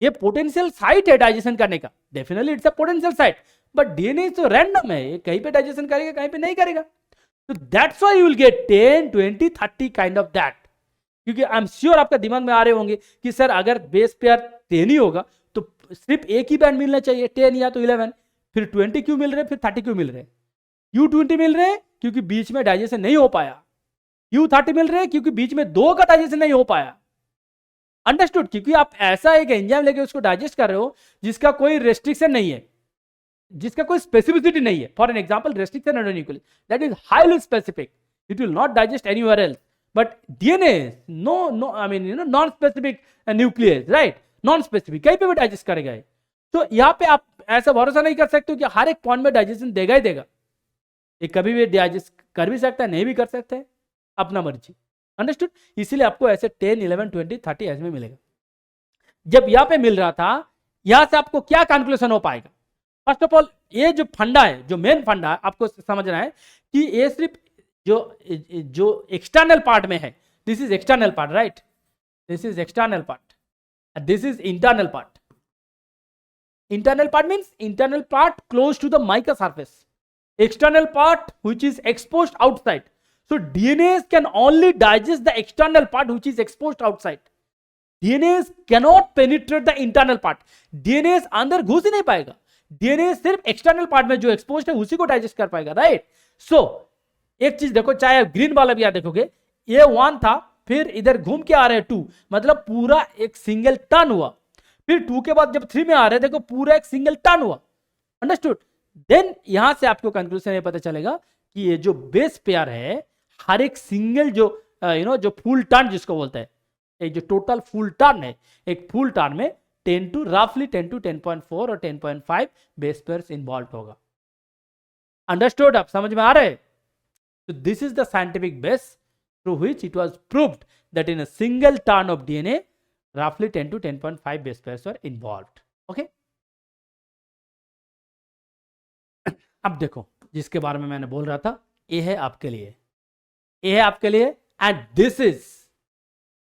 S1: ये पोटेंशियल साइट है डाइजेशन करने का, definitely it's a potential site, but DNA तो रैंडम है, ये कहीं पे डाइजेशन करेगा कहीं पे नहीं करेगा। तो that's why you will gate 10 20 30 kind of that. क्योंकि आई एम श्योर आपका दिमाग में आ रहे होंगे कि सर अगर बेस पेयर 10 ही होगा तो सिर्फ एक ही बैंड मिलना चाहिए, 10 या तो 11, फिर 20 क्यों मिल रहे, फिर 30 क्यों मिल रहे? U20 मिल रहे क्योंकि बीच में डाइजेशन नहीं हो पाया, U30 मिल रहे क्योंकि बीच में 2 का डाइजेशन नहीं हो पाया। अंडरस्टूड? क्योंकि आप ऐसा एक एंजाइम लेके उसको डाइजेस्ट कर रहे हो जिसका कोई रेस्ट्रिक्शन नहीं है, जिसका कोई स्पेसिफिसिटी नहीं है। For an example restriction endonuclease, that is highly specific, it will not digest anywhere else, but DNA no I mean non specific nuclease, right, non specific, कहीं पे भी डाइजेस्ट करेगा। तो यहाँ पे आप ऐसा भरोसा नहीं कर सकते हो कि हर एक पॉइंट में डाइजेशन देगा ही देगा, ये कभी भी डाइजेस्ट कर भी सकता है, नहीं भी कर सकता है, अपना मर्जी। अंडरस्टूड? इसीलिए आपको ऐसे 10 11 20 30 ऐसे में मिलेगा। जब यहां पे मिल रहा था, यहां से आपको क्या कंक्लूजन हो पाएगा? फर्स्ट ऑफ ऑल ये जो फंडा है, जो मेन फंडा है, आपको समझना है कि ये सिर्फ जो एक्सटर्नल पार्ट में है, this is external part, right, this is external part, this is internal part. Internal part means internal part close to the mica surface, external part which is exposed outside. So DNAs can only digest the external part which is exposed outside. DNAs cannot penetrate the internal part. DNAs अंदर घुस ही नहीं पाएगा, DNA सिर्फ external part में जो exposed है उसी को डाइजेस्ट कर पाएगा, राइट। सो एक चीज देखो, चाहे आप ग्रीन वाला भी आप देखोगे, ये 1 था, फिर इधर घूम के आ रहे हैं 2, मतलब पूरा एक सिंगल टर्न हुआ, फिर 2 के बाद जब 3 में आ रहे देखो पूरा एक सिंगल टर्न हुआ। अंडरस्टूड? देन यहां से आपको कंक्लूजन ये पता चलेगा कि ये जो बेस पेयर है, हर एक सिंगल जो जो फुल टर्न जिसको बोलते हैं, एक जो टोटल फुल टर्न है, एक फुल टर्न में 10 to roughly 10 to 10.4 और 10.5 बेस पेयर्स इन्वॉल्व होगा। अंडरस्टूड? आप समझ में आ रहे? तो this is the scientific base through which it was proved that in a single turn of DNA roughly 10 to 10.5 base pairs are involved. Okay, अब देखो जिसके बारे में मैंने बोल रहा था, ये है आपके लिए, ये है आपके लिए, and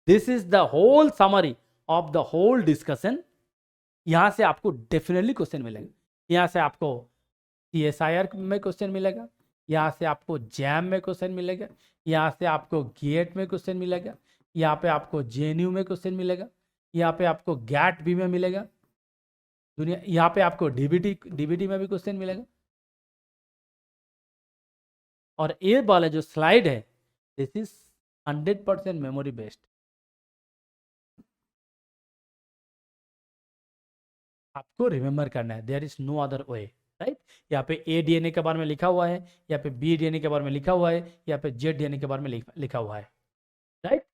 S1: this is the whole summary of the whole discussion. यहां से आपको डेफिनेटली क्वेश्चन मिलेगा, यहां से आपको CSIR में क्वेश्चन मिलेगा, यहां से आपको जैम में क्वेश्चन मिलेगा, यहां से आपको गेट में क्वेश्चन मिलेगा, यहाँ पे आपको JNU में क्वेश्चन मिलेगा, यहाँ पे आपको गैट भी में मिलेगा, दुनिया यहाँ पे आपको DBT में भी क्वेश्चन मिलेगा। और ये वाला जो स्लाइड है, दिस इज 100% मेमोरी बेस्ड। आपको रिमेंबर करना है, there is no other way, right. यहाँ पे A DNA के बारे में लिखा हुआ है, यहाँ पे B DNA के बारे में लिखा हुआ है, यहाँ पे Z DNA के बारे में लिखा हुआ है, राइट।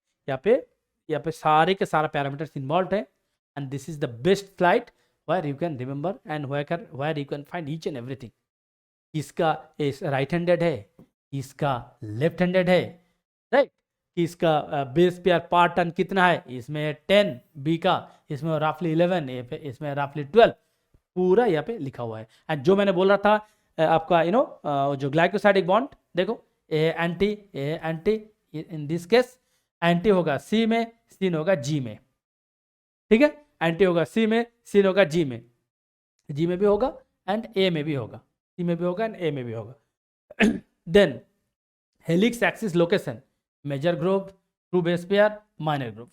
S1: यहाँ पे सारे के सारा पैरामीटर्स इन्वॉल्व है, and this is the best slide where you can remember and where you can find each and everything. इसका राइट हैंडेड है, इसका लेफ्ट हैंडेड है, राइट। इसका बेस पेयर पार्ट टर्न कितना है, इसमें 10, बी का इसमें रफली 11, इसमें रफली 12, पूरा यहाँ पे लिखा हुआ है। एंड जो मैंने बोल रहा था आपका जो ग्लाइकोसाइडिक बॉन्ड, देखो anti in this case anti होगा C में, सीन होगा G में, ठीक है। एंटी होगा C में, सीन होगा G में, G में भी होगा एंड A में भी होगा, C में भी होगा एंड A में भी होगा। Then helix axis location, major group, true base pair, minor group,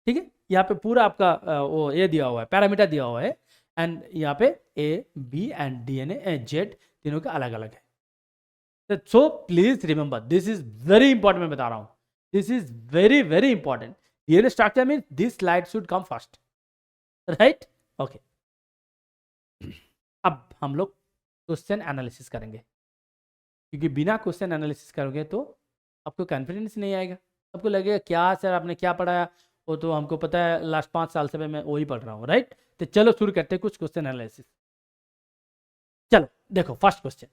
S1: ठीक है। यहाँ पे पूरा आपका वो ये दिया हुआ है, पैरामीटर दिया हुआ है, एंड यहाँ पे A, B and DNA Z तीनों के अलग अलग है। So please remember, this is very important, मैं बता रहा हूँ, this is very very important. DNA structure mean this slide should come first, right. Okay, अब हम लोग क्वेश्चन एनालिसिस करेंगे, क्योंकि बिना क्वेश्चन एनालिसिस करोगे तो आपको कॉन्फिडेंस नहीं आएगा, आपको लगेगा क्या सर आपने क्या पढ़ाया, वो तो हमको पता है, लास्ट 5 साल से मैं वही पढ़ रहा हूँ, राइट। तो चलो शुरू करते हैं कुछ क्वेश्चन एनालिसिस। चलो देखो first question,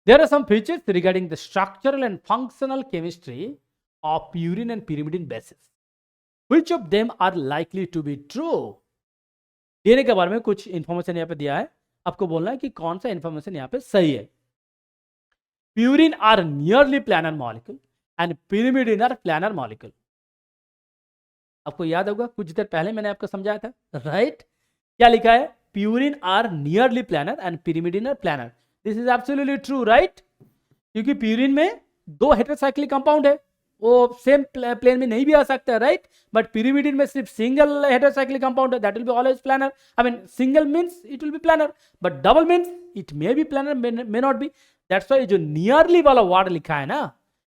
S1: there are some features regarding the structural and functional chemistry of purine and pyrimidine bases, which of them are likely to be true. DNA के बारे में कुछ इंफॉर्मेशन यहाँ पे दिया है, आपको बोलना है कि कौन सा इंफॉर्मेशन यहाँ पे सही है। Purine are nearly planar molecule and pyrimidine are planar molecule. आपको याद होगा कुछ देर पहले मैंने आपको समझाया था, राइट। क्या लिखा है, purine are nearly planar and pyrimidine are planar. This is absolutely true, right, क्योंकि प्यूरिन में 2 हेटेरोसाइक्लिक कंपाउंड है, वो सेम प्लेन में नहीं भी आ सकता है, राइट। बट pyrimidine में सिर्फ सिंगल हेटेरोसाइक्लिक कंपाउंड है, that will be always planar. I mean single means it will be planar, but double means it may be planar, may not be. That's why जो nearly वाला word लिखा है ना,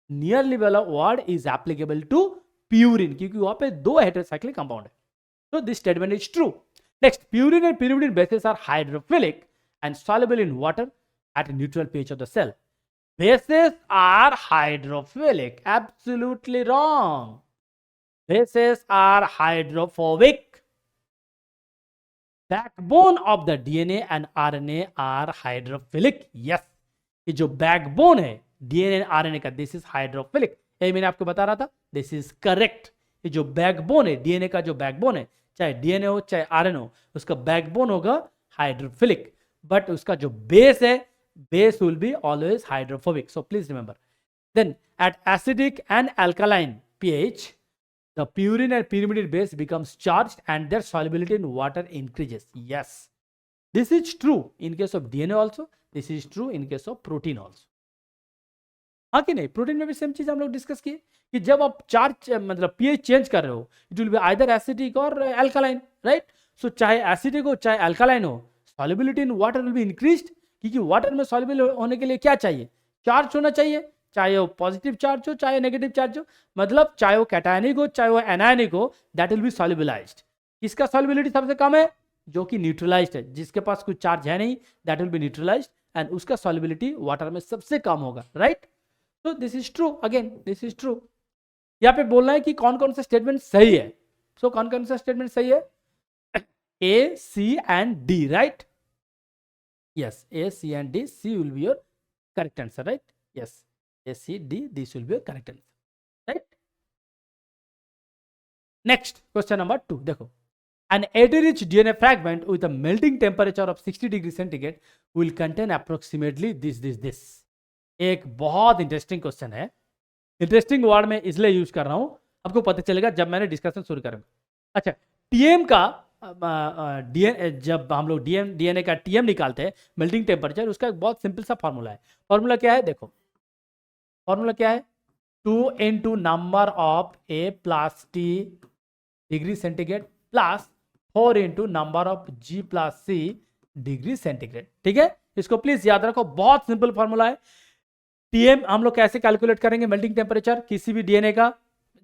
S1: nearly वाला word is applicable to purine, क्योंकि वहां पे 2 heterocyclic compound है। So this statement is true. Next, purine and pyrimidine bases are hydrophilic and soluble in water at a neutral pH of the cell. Bases are hydrophilic. Absolutely wrong. Bases are hydrophobic. Backbone of the DNA and RNA are hydrophilic. Yes. ये जो backbone है DNA and RNA का, this is hydrophilic. यही मैंने आपको बता रहा था, this is correct. ये जो बैकबोन है डीएनए का, जो बैकबोन है, चाहे डीएनए हो चाहे आरएनए हो, उसका बैकबोन होगा हाइड्रोफिलिक, बट उसका जो बेस है, base will be always hydrophobic. So please remember. Then at acidic and alkaline pH, the purine and pyrimidine base becomes charged and their solubility in water increases. Yes, this is true in case of DNA also, this is true in case of protein also. हाँ कि नहीं, protein में भी same चीज हम लोग discuss किए कि जब आप चार्ज मतलब पीएच चेंज कर रहे हो, it will be either acidic और अल्कालाइन, राइट। सो चाहे एसिडिक हो चाहे अल्कालाइन हो, solubility in water will be increased, क्योंकि वाटर में सॉल्युबल होने के लिए क्या चाहिए, चार्ज होना चाहिए, चाहे वो पॉजिटिव चार्ज हो चाहे नेगेटिव चार्ज हो, मतलब चाहे वो कैटायनिक हो चाहे वो एनायनिक हो, दैट विल बी सॉल्युबलाइज्ड। किसका सॉल्युबिलिटी सबसे कम है, जो कि न्यूट्रलाइज्ड है, जिसके पास कुछ चार्ज है नहीं, that will B neutralised and उसका सॉल्युबिलिटी वाटर में सबसे कम होगा, राइट। तो this is true, again this is true. यहाँ पे बोलना है कि कौन कौन सा स्टेटमेंट सही है। सो कौन कौन सा स्टेटमेंट सही है, A C and D, right. Yes, A C and D, C will be your correct answer, right. Yes, A C D, this will be your correct answer, right. Next question number 2 देखो, an eddy-rich DNA fragment with a melting temperature of 60 degree centigrade will contain approximately this. एक बहुत interesting question है। Interesting word में इसलिए use कर रहा हूं, आपको पता चलेगा जब मैंने डिस्कशन शुरू करूंगा। अच्छा, टीएम का जब हम लोग डीएनए का टीएम निकालते हैं, मेल्टिंग टेम्परेचर, उसका एक बहुत सिंपल सा फॉर्मूला है। फॉर्मूला क्या है, देखो फॉर्मूला क्या है, 2 into number of A plus T degree centigrade plus 4 into number of G plus C degree centigrade. ठीक है, इसको प्लीज याद रखो, बहुत सिंपल फॉर्मूला है। टीएम हम लोग कैसे कैलकुलेट करेंगे, मेल्टिंग टेम्परेचर किसी भी डीएनए का,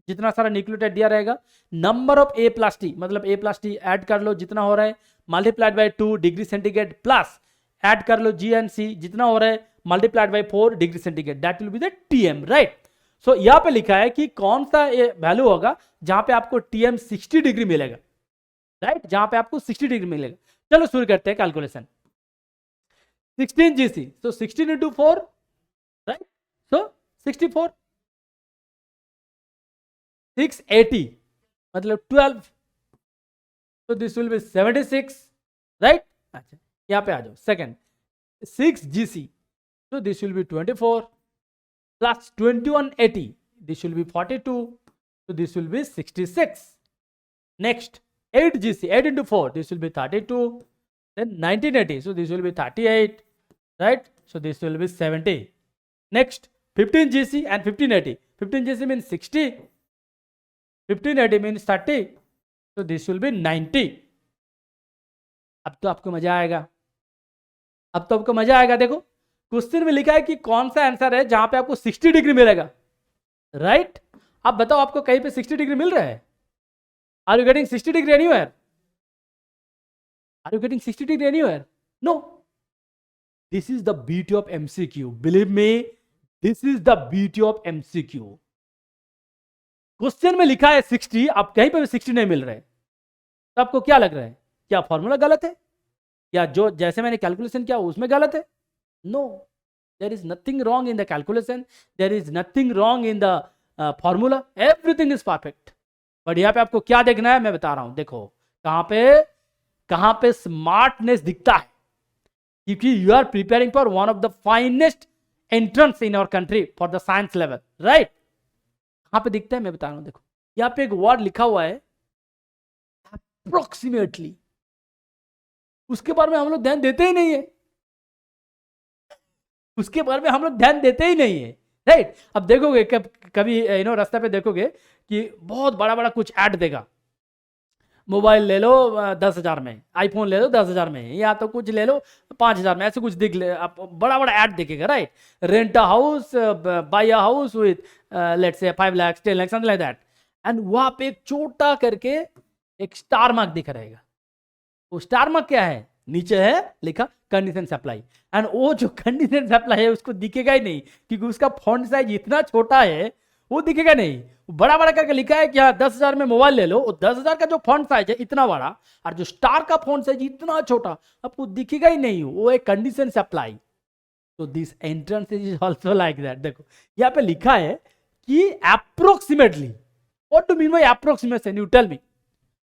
S1: जितना सारा न्यूक्लियोटाइड दिया रहेगा, number of A plus T, मतलब ए प्लस टी ऐड कर लो जितना हो रहा है, multiplied by 2 degree centigrade plus add कर लो जी एंड सी जितना हो रहा है, multiplied by 4 degree centigrade, that will be the TM, right. So यहाँ पे लिखा है कि कौन सा वैल्यू होगा जहां पे आपको टीएम 60 डिग्री मिलेगा, राइट, जहां पे आपको 60 डिग्री मिलेगा। चलो शुरू करते हैं calculation. 16 GC, so 16 into 4, right? So 64, 680 मतलब 12, so this will be 76, right? अच्छा, यहाँ पे आ जाओ। Second 6 GC, so this will be 24 plus 2180, this will be 42, so this will be 66. Next 8 GC, 8 into 4, this will be 32. Then 1980, so this will be 38, right? So this will be 70. Next 15 GC and 1580. 15 GC means 60, 1580 means 30, so this will be 90. अब तो आपको मजा आएगा, अब तो आपको मजा आएगा। देखो क्वेश्चन में लिखा है कि कौन सा आंसर है जहां पे आपको 60 डिग्री मिलेगा, राइट। अब बताओ आपको कहीं पे 60 डिग्री मिल रहा है? Are you getting 60 degree anywhere? Are you getting 60 degree anywhere? No. This is the beauty of MCQ. Believe me, this is the beauty of MCQ. Question में लिखा है 60, अब कहीं पर भी 60 नहीं मिल रहा है, तो आपको क्या लग रहा है? क्या फॉर्मूला गलत है, या जो जैसे मैंने कैलकुलेशन किया उसमें गलत है? No, there is nothing wrong in the calculation, there is nothing wrong in the formula, everything is perfect. But यहाँ पे आपको क्या देखना है, मैं बता रहा हूं, देखो कहां पे स्मार्टनेस दिखता है, क्योंकि you are preparing for one of the finest entrance in our country for the science level, right? कहां पे दिखता है मैं बता रहा हूं, देखो यहाँ पे एक वर्ड लिखा हुआ है अप्रोक्सीमेटली, उसके बारे में हम लोग ध्यान देते ही नहीं है, उसके बारे में हम लोग ध्यान देते ही नहीं है, राइट? अब देखोगे कभी रास्ते पे देखोगे कि बहुत बड़ा बड़ा कुछ ऐड देगा, मोबाइल ले लो 10,000 में, आईफोन ले लो 10,000 में, या तो कुछ ले लो 5,000 में, ऐसे कुछ दिख ले, आप बड़ा बड़ा ऐड दिखेगा, right? Rent a house, buy a house with let's say 5 lakh 10 lakh something like that, and वहां पे एक छोटा करके एक स्टार मार्क दिख रहेगा। वो स्टार मार्क क्या है? नीचे है लिखा कंडीशन सप्लाई, एंड वो जो कंडीशन सप्लाई है उसको दिखेगा ही नहीं, क्योंकि उसका फॉन्ट साइज इतना छोटा है, वो दिखेगा नहीं। बड़ा बड़ा करके लिखा है क्या 10,000 में मोबाइल ले लो, 10,000 का जो फॉन्ट साइज है इतना बड़ा, और जो स्टार का फॉन्ट साइज इतना छोटा, आपको दिखेगा ही नहीं, वो एक कंडीशन सप्लाई। तो this entrance is also like that. देखो यहाँ पे लिखा है कि approximately, what do mean by approximation, you tell me.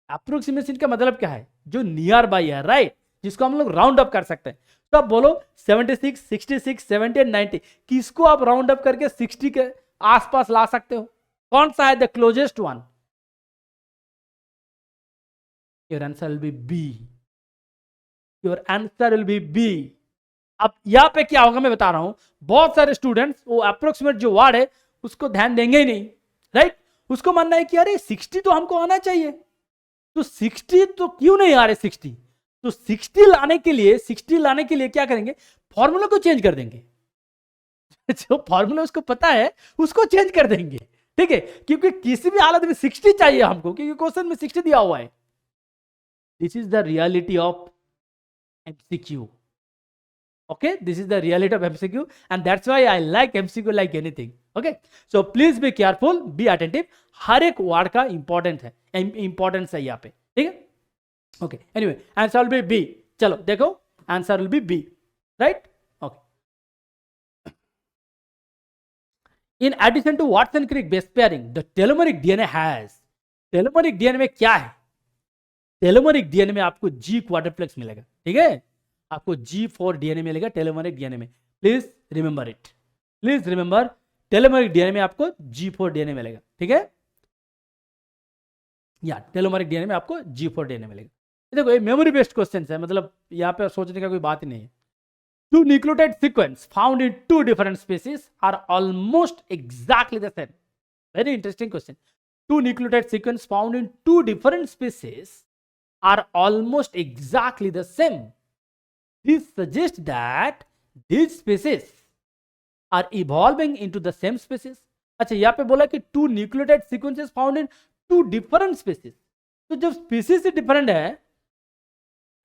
S1: Approximation का मतलब क्या है? जो नियर बाई है, राइट? जिसको हम लोग राउंड अप कर सकते हैं। तो आप बोलो 76, 66, 70 एंड 90, किसको आप राउंड अप करके 60 के आसपास ला सकते हो? कौन सा है the closest one? Your answer will be B, your answer will be B. अब यहां पे क्या होगा मैं बता रहा हूं, बहुत सारे स्टूडेंट्स वो अप्रोक्सीमेट जो वर्ड है उसको ध्यान देंगे ही नहीं, राइट? उसको मानना है कि अरे 60 तो हमको आना चाहिए, तो 60 तो क्यों नहीं आ रहे 60? तो 60 लाने के लिए क्या करेंगे? फॉर्मूला को चेंज कर देंगे। जो फॉर्मूला उसको पता है उसको चेंज कर देंगे, ठीक है? क्योंकि किसी भी हालत में 60 चाहिए हमको, क्योंकि क्वेश्चन में 60 दिया हुआ है। This is the reality of MCQ. Okay, this is the reality of MCQ, and that's why I like MCQ like anything. Okay, so please be careful, be attentive. हर एक वर्ड का इंपॉर्टेंट है, importance है यहाँ पे, ठीक है? Okay, anyway answer will be B. चलो देखो, answer will be B, right? Okay. In addition to Watson Crick base pairing, the telomeric DNA has, telomeric DNA में क्या है? टेलोमेरिक डीएनए में आपको G क्वाड्रप्लेक्स मिलेगा, ठीक है? आपको G4 डीएनए मिलेगा टेलोमेरिक डीएनए में। Please remember it, please remember, telomeric DNA में आपको G4 डीएनए मिलेगा, ठीक है? या टेलोमेरिक डीएनए में आपको G4 डीएनए मिलेगा। देखो ये मेमोरी बेस्ड क्वेश्चन है, मतलब यहाँ पे सोचने का कोई बात ही नहीं है। Two nucleotide sequence found in two different species are almost exactly the same. Very interesting question. Two nucleotide sequence found in two different species are almost exactly the same. This suggests that these species are evolving into the same species. अच्छा, यहाँ पे बोला कि two nucleotide sequences found in two different species. तो जब species से different है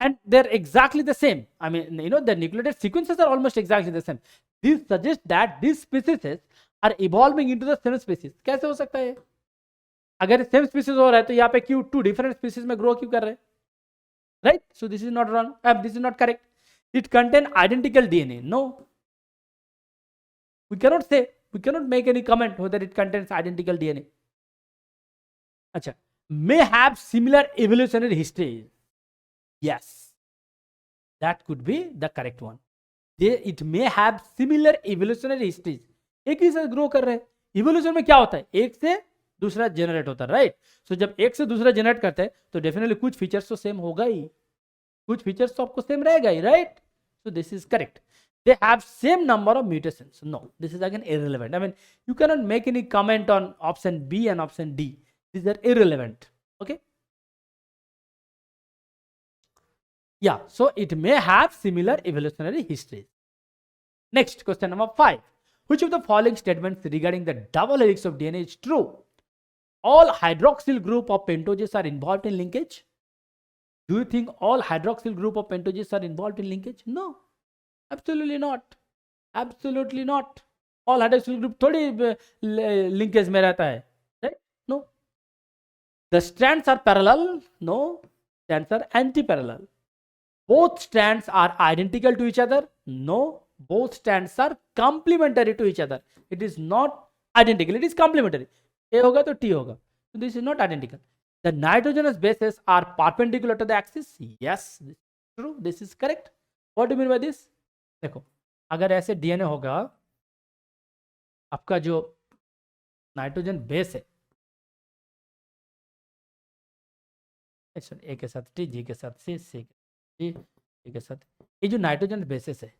S1: and they're exactly the same, I mean the nucleotide sequences are almost exactly the same. This suggests that these species are evolving into the same species. कैसे हो सकता है? अगर same species हो रहा है तो यहाँ पे क्यों two different species में grow क्यों कर रहे हैं? Right? So this is not wrong. This is not correct. It contain identical DNA. No. We cannot say, we cannot make any comment whether it contains identical DNA. अच्छा, may have similar evolutionary history. Yes, that could be the correct one. It may have similar evolutionary histories. एक ही से grow कर रहे हैं। Evolution में क्या होता है? एक से दूसरा जनरेट होता है, राइट? सो जब एक से दूसरा जनरेट करते हैं तो डेफिनेटली कुछ फीचर्स तो सेम होगा ही, कुछ फीचर्स तो आपको सेम रहेगा ही, right? So this is correct. They have same number of mutations. No, this is again irrelevant. I mean, you cannot make any comment on option B and option D. These are irrelevant. Okay. Yeah. So it may have similar evolutionary histories. Next, question number 5. Which of the following statements regarding the double helix of DNA is true? All hydroxyl group of pentages are involved in linkage. Do you think all hydroxyl group of pentages are involved in linkage? No, absolutely not. Absolutely not. All hydroxyl group थोड़ी linkage में रहता है, right? The strands are parallel. No, strands are anti-parallel. Both strands are identical to each other. No, both strands are complementary to each other. It is not identical, it is complementary. A होगा तो T होगा. So this is not identical. The nitrogenous bases are perpendicular to the axis. Yes, this is true. This is correct. What do you mean by this? देखो, अगर ऐसे DNA होगा, आपका जो nitrogen base है, ए के साथ टी, जी के साथ सी, सी के साथ जी के साथ, ये जो नाइट्रोजन बेसिस है,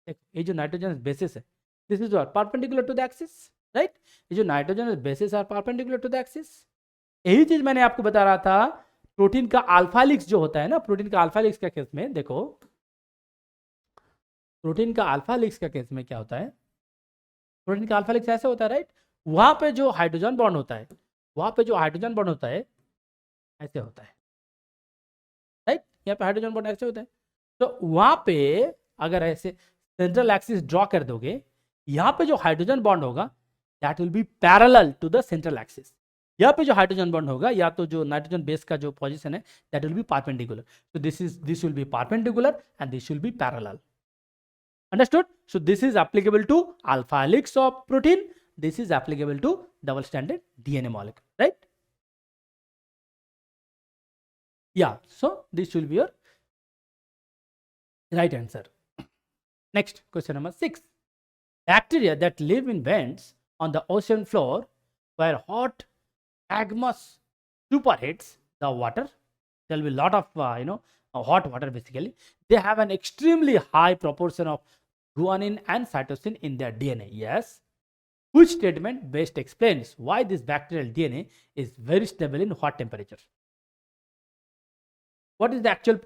S1: ये जो नाइट्रोजन बेसिस है, this is what perpendicular to the axis, right? ये जो nitrogen bases are perpendicular to the axis. यही चीज मैंने आपको बता रहा था. प्रोटीन का अल्फा हेलिक्स जो होता है ना, प्रोटीन का अल्फा हेलिक्स का केस में देखो, प्रोटीन का अल्फा हेलिक्स का केस में क्या होता है, प्रोटीन का अल्फा हेलिक्स ऐसे होता है, राइट? वहां पे जो हाइड्रोजन बॉन्ड होता है, वहां पे जो हाइड्रोजन बॉन्ड होता है ऐसे होता है, राइट? यहाँ पे हाइड्रोजन बॉन्ड ऐसे होता है. तो वहां पे अगर ऐसे सेंट्रल एक्सिस ड्रॉ कर दोगे, यहाँ पे जो हाइड्रोजन बॉन्ड होगा that will be parallel to the central axis. यहाँ पे जो हाइड्रोजन बॉन्ड होगा या तो जो नाइट्रोजन बेस का जो पोजीशन है that will B perpendicular. So this will be perpendicular and this will be parallel. Understood? So this is applicable to alpha helix of protein. This is applicable to double stranded DNA molecule, right? Yeah. So this will be your right answer. Next, question number 6. Bacteria that live in vents on the ocean floor where hot magma superheats the water. There will be a lot of hot water basically. They have an extremely high proportion of guanine and cytosine in their DNA. Yes. Which statement best explains why this bacterial DNA is very stable in hot temperature? What is the actual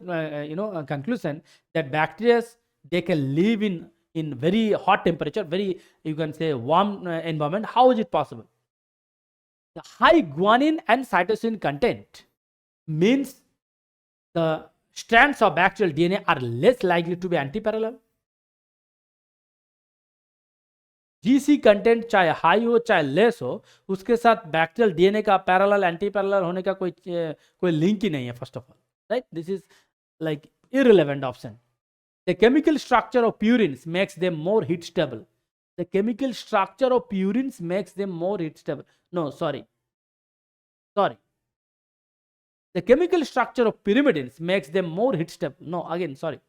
S1: conclusion that bacteria they can live in very hot temperature, very, you can say, warm environment? How is it possible? The high guanine and cytosine content means the strands of bacterial DNA are less likely to be antiparallel. GC content चाहे high हो चाहे less हो, उसके साथ bacterial DNA का parallel anti parallel होने का कोई लिंक ही नहीं है. First of all, right? This is like irrelevant option. The chemical structure of purines makes them more heat stable. The chemical structure of purines makes them more heat stable. No, sorry. The chemical structure of pyrimidines makes them more heat stable. No, again, sorry.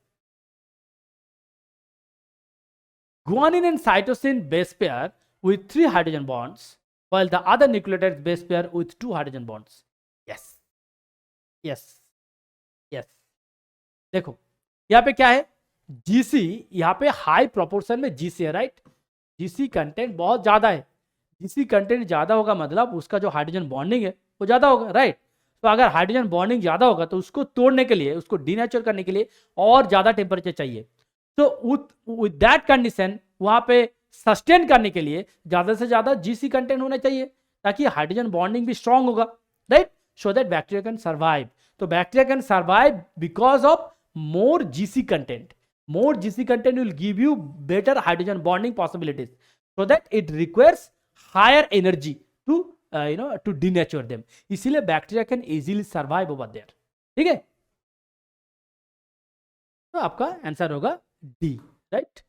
S1: Guanine and cytosine base pair with 3 hydrogen bonds, while the other nucleotides base pair with 2 hydrogen bonds. Yes. देखो यहाँ पे क्या है, GC, यहाँ पे high proportion में GC है, right? GC content बहुत ज्यादा है. जीसी कंटेंट ज्यादा होगा मतलब उसका जो हाइड्रोजन बॉन्डिंग है वो ज्यादा होगा, राइट? तो अगर हाइड्रोजन बॉन्डिंग ज्यादा होगा तो उसको तोड़ने के लिए, उसको डीनेचर करने के लिए और ज्यादा टेम्परेचर चाहिए. तो विद दैट कंडीशन वहां पे सस्टेन करने के लिए ज्यादा से ज्यादा जीसी कंटेंट होना चाहिए ताकि हाइड्रोजन बॉन्डिंग भी स्ट्रांग होगा, right? So that bacteria can survive. तो bacteria can survive because of more GC content. More GC content will give you better hydrogen bonding possibilities, so that it requires higher energy to to denature them. इसीलिए bacteria can easily survive over there. ठीक है? तो आपका answer होगा D, right?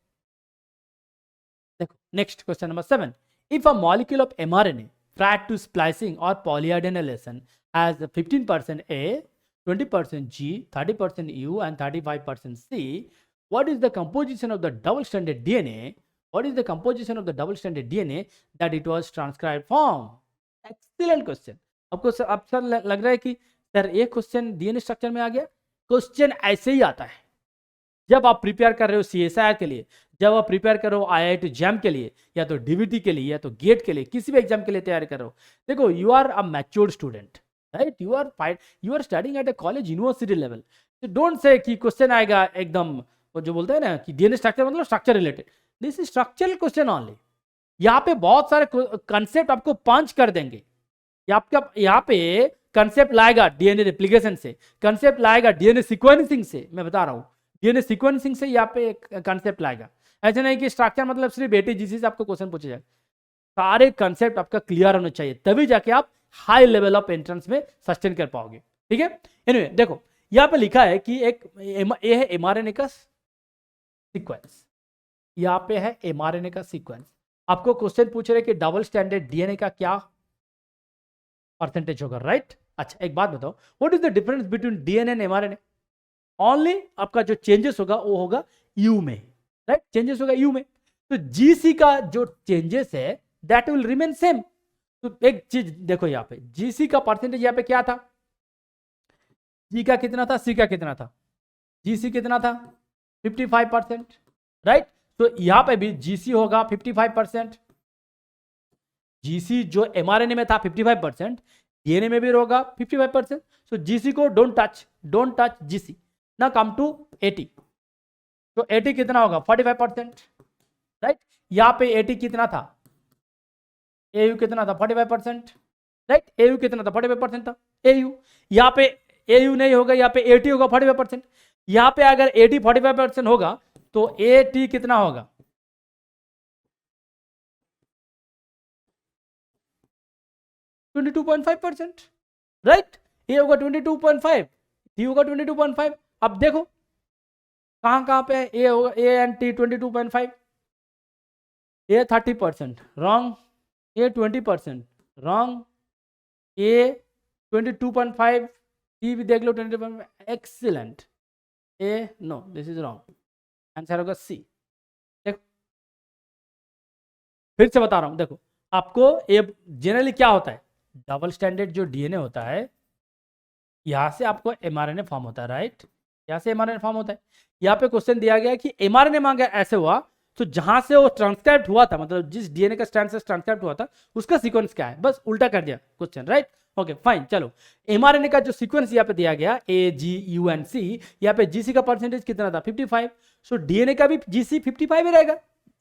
S1: देखो next question number 7. If a molecule of mRNA prior to splicing or polyadenylation has 15% A, 20% G, 30% U, and 35% C, what is the composition of the double-stranded DNA? What is the composition of the double-stranded DNA that it was transcribed from? Excellent question. आपको अब sir लग रहा है कि sir ये question DNA structure में आ गया. Question ऐसे ही आता है जब आप प्रिपेयर कर रहे हो सीएसआईआर के लिए, जब आप प्रिपेयर कर रहे हो आईआईटी जैम के लिए, या तो डीवीटी के लिए, या तो गेट के लिए, किसी भी एग्जाम के लिए तैयारी कर रहे हो. देखो, you are a matured student, right? You are studying at a college university level. So don't say कि क्वेश्चन आएगा एकदम वो जो बोलते हैं ना कि डीएनए स्ट्रक्चर मतलब structure related. This is structural question only. यहाँ पे बहुत सारे कंसेप्ट आपको पंच कर देंगे. यहाँ पे कंसेप्ट लाएगा डीएनए रेप्लिकेशन से, कंसेप्ट लाएगा डीएनए सीक्वेंसिंग से. मैं बता रहा हूँ डीएनए सीक्वेंसिंग से यहाँ पे कंसेप्ट लाएगा. ऐसे नहीं कि स्ट्रक्चर मतलब सिर्फ एटीजीसी से आपको क्वेश्चन पूछे जाए. सारे कंसेप्ट आपका क्लियर होने चाहिए, तभी जाके आप हाई लेवल ऑफ एंट्रेंस में सस्टेन कर पाओगे। ठीक है, एनीवे देखो यहाँ पे लिखा है कि एक ये है mRNA का सीक्वेंस, यहाँ पे है mRNA का सीक्वेंस। आपको क्वेश्चन पूछ रहे कि डबल स्टैंडर्ड डीएनए का क्या परसेंटेज होगा, राइट? अच्छा एक बात बताओ, what is the difference between DNA and mRNA? Only आपका जो चेंजेस होगा वो होगा यू में, राइट? चेंजेस होगा यू में। तो जीसी का जो चेंजेस है दैट विल रिमेन सेम। तो एक चीज देखो यहाँ पे जीसी का परसेंटेज यहाँ पे क्या था, जी का कितना था, सी का कितना था, जीसी कितना था 55%, राइट? तो यहां पे भी जीसी होगा 55%, जीसी जो एमआरएनए में था 55%, डीएनए में भी होगा 55%। सो जीसी को डोंट टच जीसी, ना कम टू 80। तो 80 कितना होगा 45%, राइट? यहां पे 80 कितना था, एयू कितना था 45%, राइट? एयू कितना था 45% था एयू। यहां पे एयू नहीं होगा, यहाँ पे 80 होगा 45%। यहाँ पे अगर 80 45% होगा तो एटी कितना होगा, ट्वेंटी 22.5%, राइट? ए होगा 22.5, टी होगा 22.5। अब देखो कहां कहां पे ए होगा, A and T 22.5, A 30% wrong, A 20% wrong, A 22.5, T भी देख लो 22.5, excellent. A no this is wrong, answer होगा सी। देखो फिर से बता रहा हूं, देखो आपको ये जनरली क्या होता है, डबल स्टैंडर्ड जो डीएनए होता है यहां से आपको एमआरएनए फॉर्म होता है, राइट? यहां से एमआरएनए फॉर्म होता है। यहाँ पे क्वेश्चन दिया गया कि एमआरएनए मांगा ऐसे हुआ, तो जहां से वो ट्रांसक्राइब हुआ था, मतलब जिस डीएनए का स्ट्रैंड से ट्रांसक्राइब हुआ था उसका सीक्वेंस क्या है, बस उल्टा कर दिया क्वेश्चन, राइट? ओके फाइन, चलो एमआरएनए का जो सीक्वेंस यहाँ पे दिया गया ए जी यू एंड सी, यहाँ पे जीसी का परसेंटेज कितना था 55, सो डीएनए का भी जीसी 55 ही रहेगा,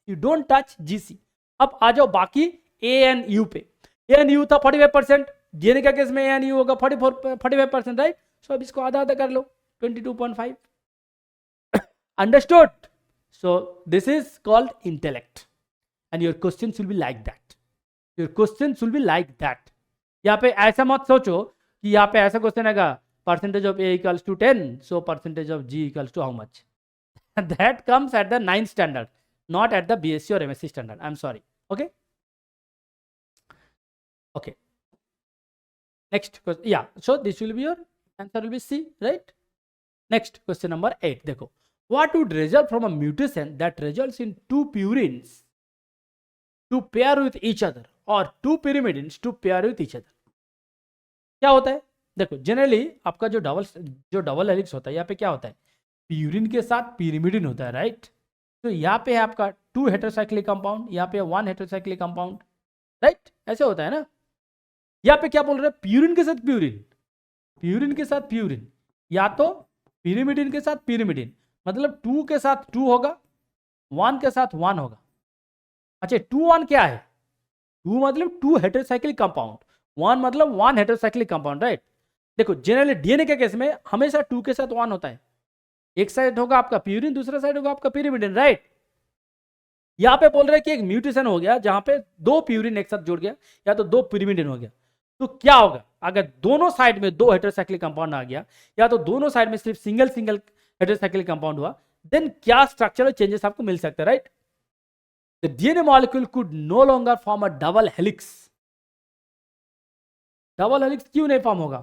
S1: यू डोंट टच जीसी। अब आ जाओ बाकी ए एन यू पे, ए एन यू था 45%, डीएनए का केस में ए एन यू होगा 45%, राइट? सो अब इसको आधा आधा कर लो 22.5, understood? So this is called intellect and your questions will be like that, your questions will be like that। यहाँ पे ऐसा मत सोचो कि यहाँ पे ऐसा क्वेश्चन आएगा percentage of A equals to 10, so percentage of G equals to how much, that comes at the 9th standard, not at the BSc और MSc standard, I am sorry. Okay okay next question, या so this will be your answer will be C, right? Next question number 8 देखो, what would result from a mutation that results in two purines to pair with each other or two pyrimidines to pair with each other? क्या होता है, देखो generally आपका जो double helix होता है यहाँ पे क्या होता है, प्यूरिन के साथ pyrimidine होता है, राइट? तो यहाँ पे है आपका 2 हेटेरोसाइक्लिक कंपाउंड, यहाँ पे 1 हेटेरोसाइक्लिक कंपाउंड, राइट? ऐसे होता है ना। यहाँ पे क्या बोल रहे हैं, प्यूरिन के साथ प्यूरिन, प्यूरिन के साथ प्यूरिन, या तो pyrimidine के साथ pyrimidine, मतलब 2 के साथ 2 होगा, 1 के साथ 1 होगा। अच्छा 2 1 क्या है, 2 मतलब 2 हेटेरोसाइक्लिक कंपाउंड, 1 मतलब 1 हेटेरोसाइक्लिक कंपाउंड, राइट? देखो जनरली डीएनए के केस में हमेशा 2 के साथ 1 होता है, एक साइड होगा आपका प्यूरिन, दूसरा साइड होगा आपका pyrimidine, राइट? यहाँ पे बोल रहे हैं कि एक म्यूटेशन हो गया जहां पे 2 प्यूरिन एक साथ जुड़ गया या तो 2 pyrimidine हो गया, तो क्या होगा अगर दोनों साइड में 2 हेटेरोसाइक्लिक कंपाउंड आ गया या तो दोनों साइड में सिर्फ सिंगल हेटेरोसाइक्लिक कंपाउंड हुआ, देन क्या स्ट्रक्चरल चेंजेस आपको मिल सकते हैं, right? The DNA molecule could no longer form a double helix. Double helix क्यों नहीं फॉर्म होगा,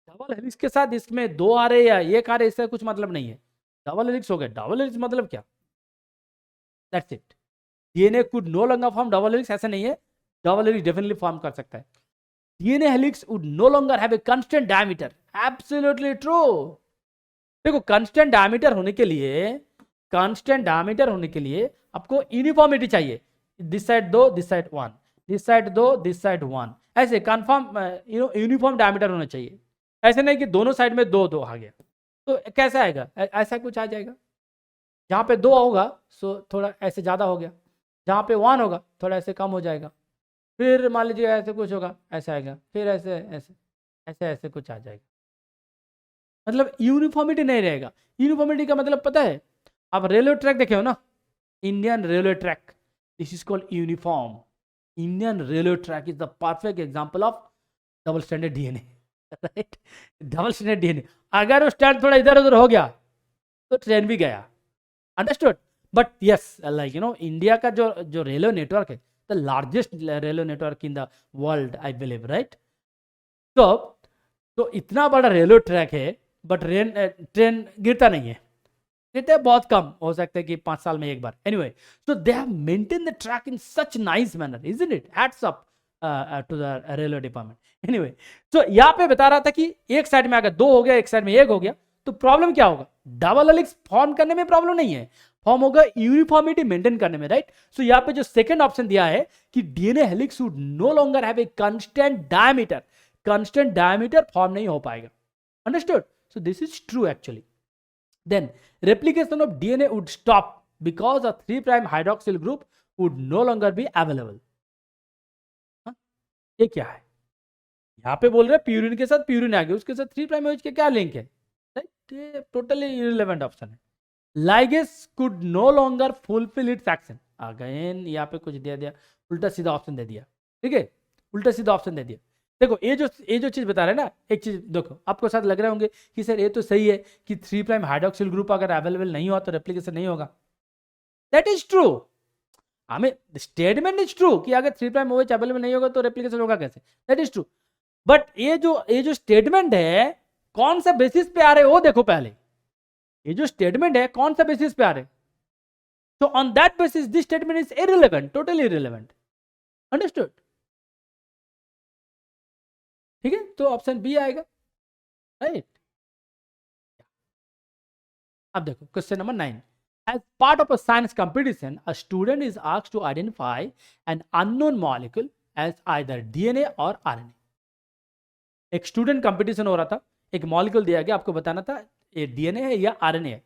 S1: डबल हेलिक्स के साथ इसमें 2 आ रहे या 1 आ रहे इससे कुछ मतलब नहीं है, डबल हेलिक्स हो गया। डबल हेलिक्स मतलब क्या, that's it, DNA could no longer form double helix, ऐसा नहीं है, डबल हेलिक्स डेफिनेटली फॉर्म कर सकता है। DNA helix would know longer have a constant diameter, absolutely true. देखो कांस्टेंट डायमीटर होने के लिए आपको यूनिफॉर्मिटी चाहिए, this side 2 this side 1, this side 2 this side 1, ऐसे कंफर्म यूनिफॉर्म डायमीटर होना चाहिए। ऐसे नहीं कि दोनों साइड में 2 2 आ गया, तो कैसा आएगा, ऐसा कुछ आ जाएगा। जहाँ पे 2 होगा सो थोड़ा ऐसे ज़्यादा हो गया, जहाँ पे 1 होगा थोड़ा ऐसे कम हो जाएगा, फिर मान लीजिए ऐसे कुछ होगा ऐसा आएगा, फिर ऐसे ऐसे ऐसे ऐसे कुछ आ जाएगा, मतलब यूनिफॉर्मिटी नहीं रहेगा। यूनिफॉर्मिटी का मतलब पता है, आप रेलवे ट्रैक देखे हो ना, Indian railway track, this is called uniform. Indian railway track is the perfect example of double standard DNA, right? Double standard DNA, अगर वो स्टैंड थोड़ा इधर उधर हो गया तो ट्रेन भी गया, understood? But yes, like you know, India का जो जो रेलवे नेटवर्क है, the largest railway network in the world I believe, right? तो इतना बड़ा रेलवे ट्रैक है, बट ट्रेन गिरता नहीं है, गिरते बहुत कम, हो सकता है कि 5 साल में एक बार। Anyway, so they have maintain the track in such nice manner, isn't it? Hats up to the railway department. Anyway, so यहाँ पे बता रहा था कि एक साइड में अगर 2 हो गया, एक साइड में 1 हो गया, तो प्रॉब्लम क्या होगा? डबल हेलिक्स फॉर्म करने में प्रॉब्लम नहीं है, फॉर्म होगा यूनिफॉर्मिटी मेंटेन करने में, राइट? सो यहाँ पे जो सेकंड ऑप्शन दिया है कि DNA helix would know longer have a constant diameter, constant diameter form नहीं हो पाएगा, understood? So this is true actually. Then replication of DNA would stop because a 3' hydroxyl group would no longer be available. हाँ? ये क्या है? यहाँ पे बोल रहे प्यूरिन के साथ प्यूरिन आ गया, उसके साथ 3' OH के क्या लिंक है? राइट? टोटली इररिलेवेंट ऑप्शन है। Ligase could no longer fulfill its action. Again यहाँ पे कुछ दे दिया, उल्टा सीधा ऑप्शन दे दिया, ठीक है? उल्टा सीधा ऑप्शन दे दिया। देखो ये जो चीज बता रहे हैं ना, एक चीज देखो, आपको साथ लग रहे होंगे कि सर ये तो सही है कि 3' हाइड्रोक्सिल ग्रुप अगर अवेलेबल नहीं हुआ तो रेप्लिकेशन नहीं होगा। दैट इज ट्रू, हमें स्टेटमेंट इज ट्रू कि अगर 3' OH अवेलेबल नहीं होगा तो रेप्लिकेशन होगा कैसे, दैट इज ट्रू। बट ये जो स्टेटमेंट है कौन सा बेसिस पे आ रहे वो देखो पहले, ये जो स्टेटमेंट है कौन सा बेसिस पे आ रहे, तो on that basis this statement is irrelevant, totally irrelevant, understood? ठीक है, तो ऑप्शन बी आएगा, राइट? अब देखो question number 9, as part of a science competition a student is asked to identify an unknown molecule as either DNA or RNA। एक student competition हो रहा था, एक मॉलिक्यूल दिया गया, आपको बताना था ये डीएनए है या आरएनए है।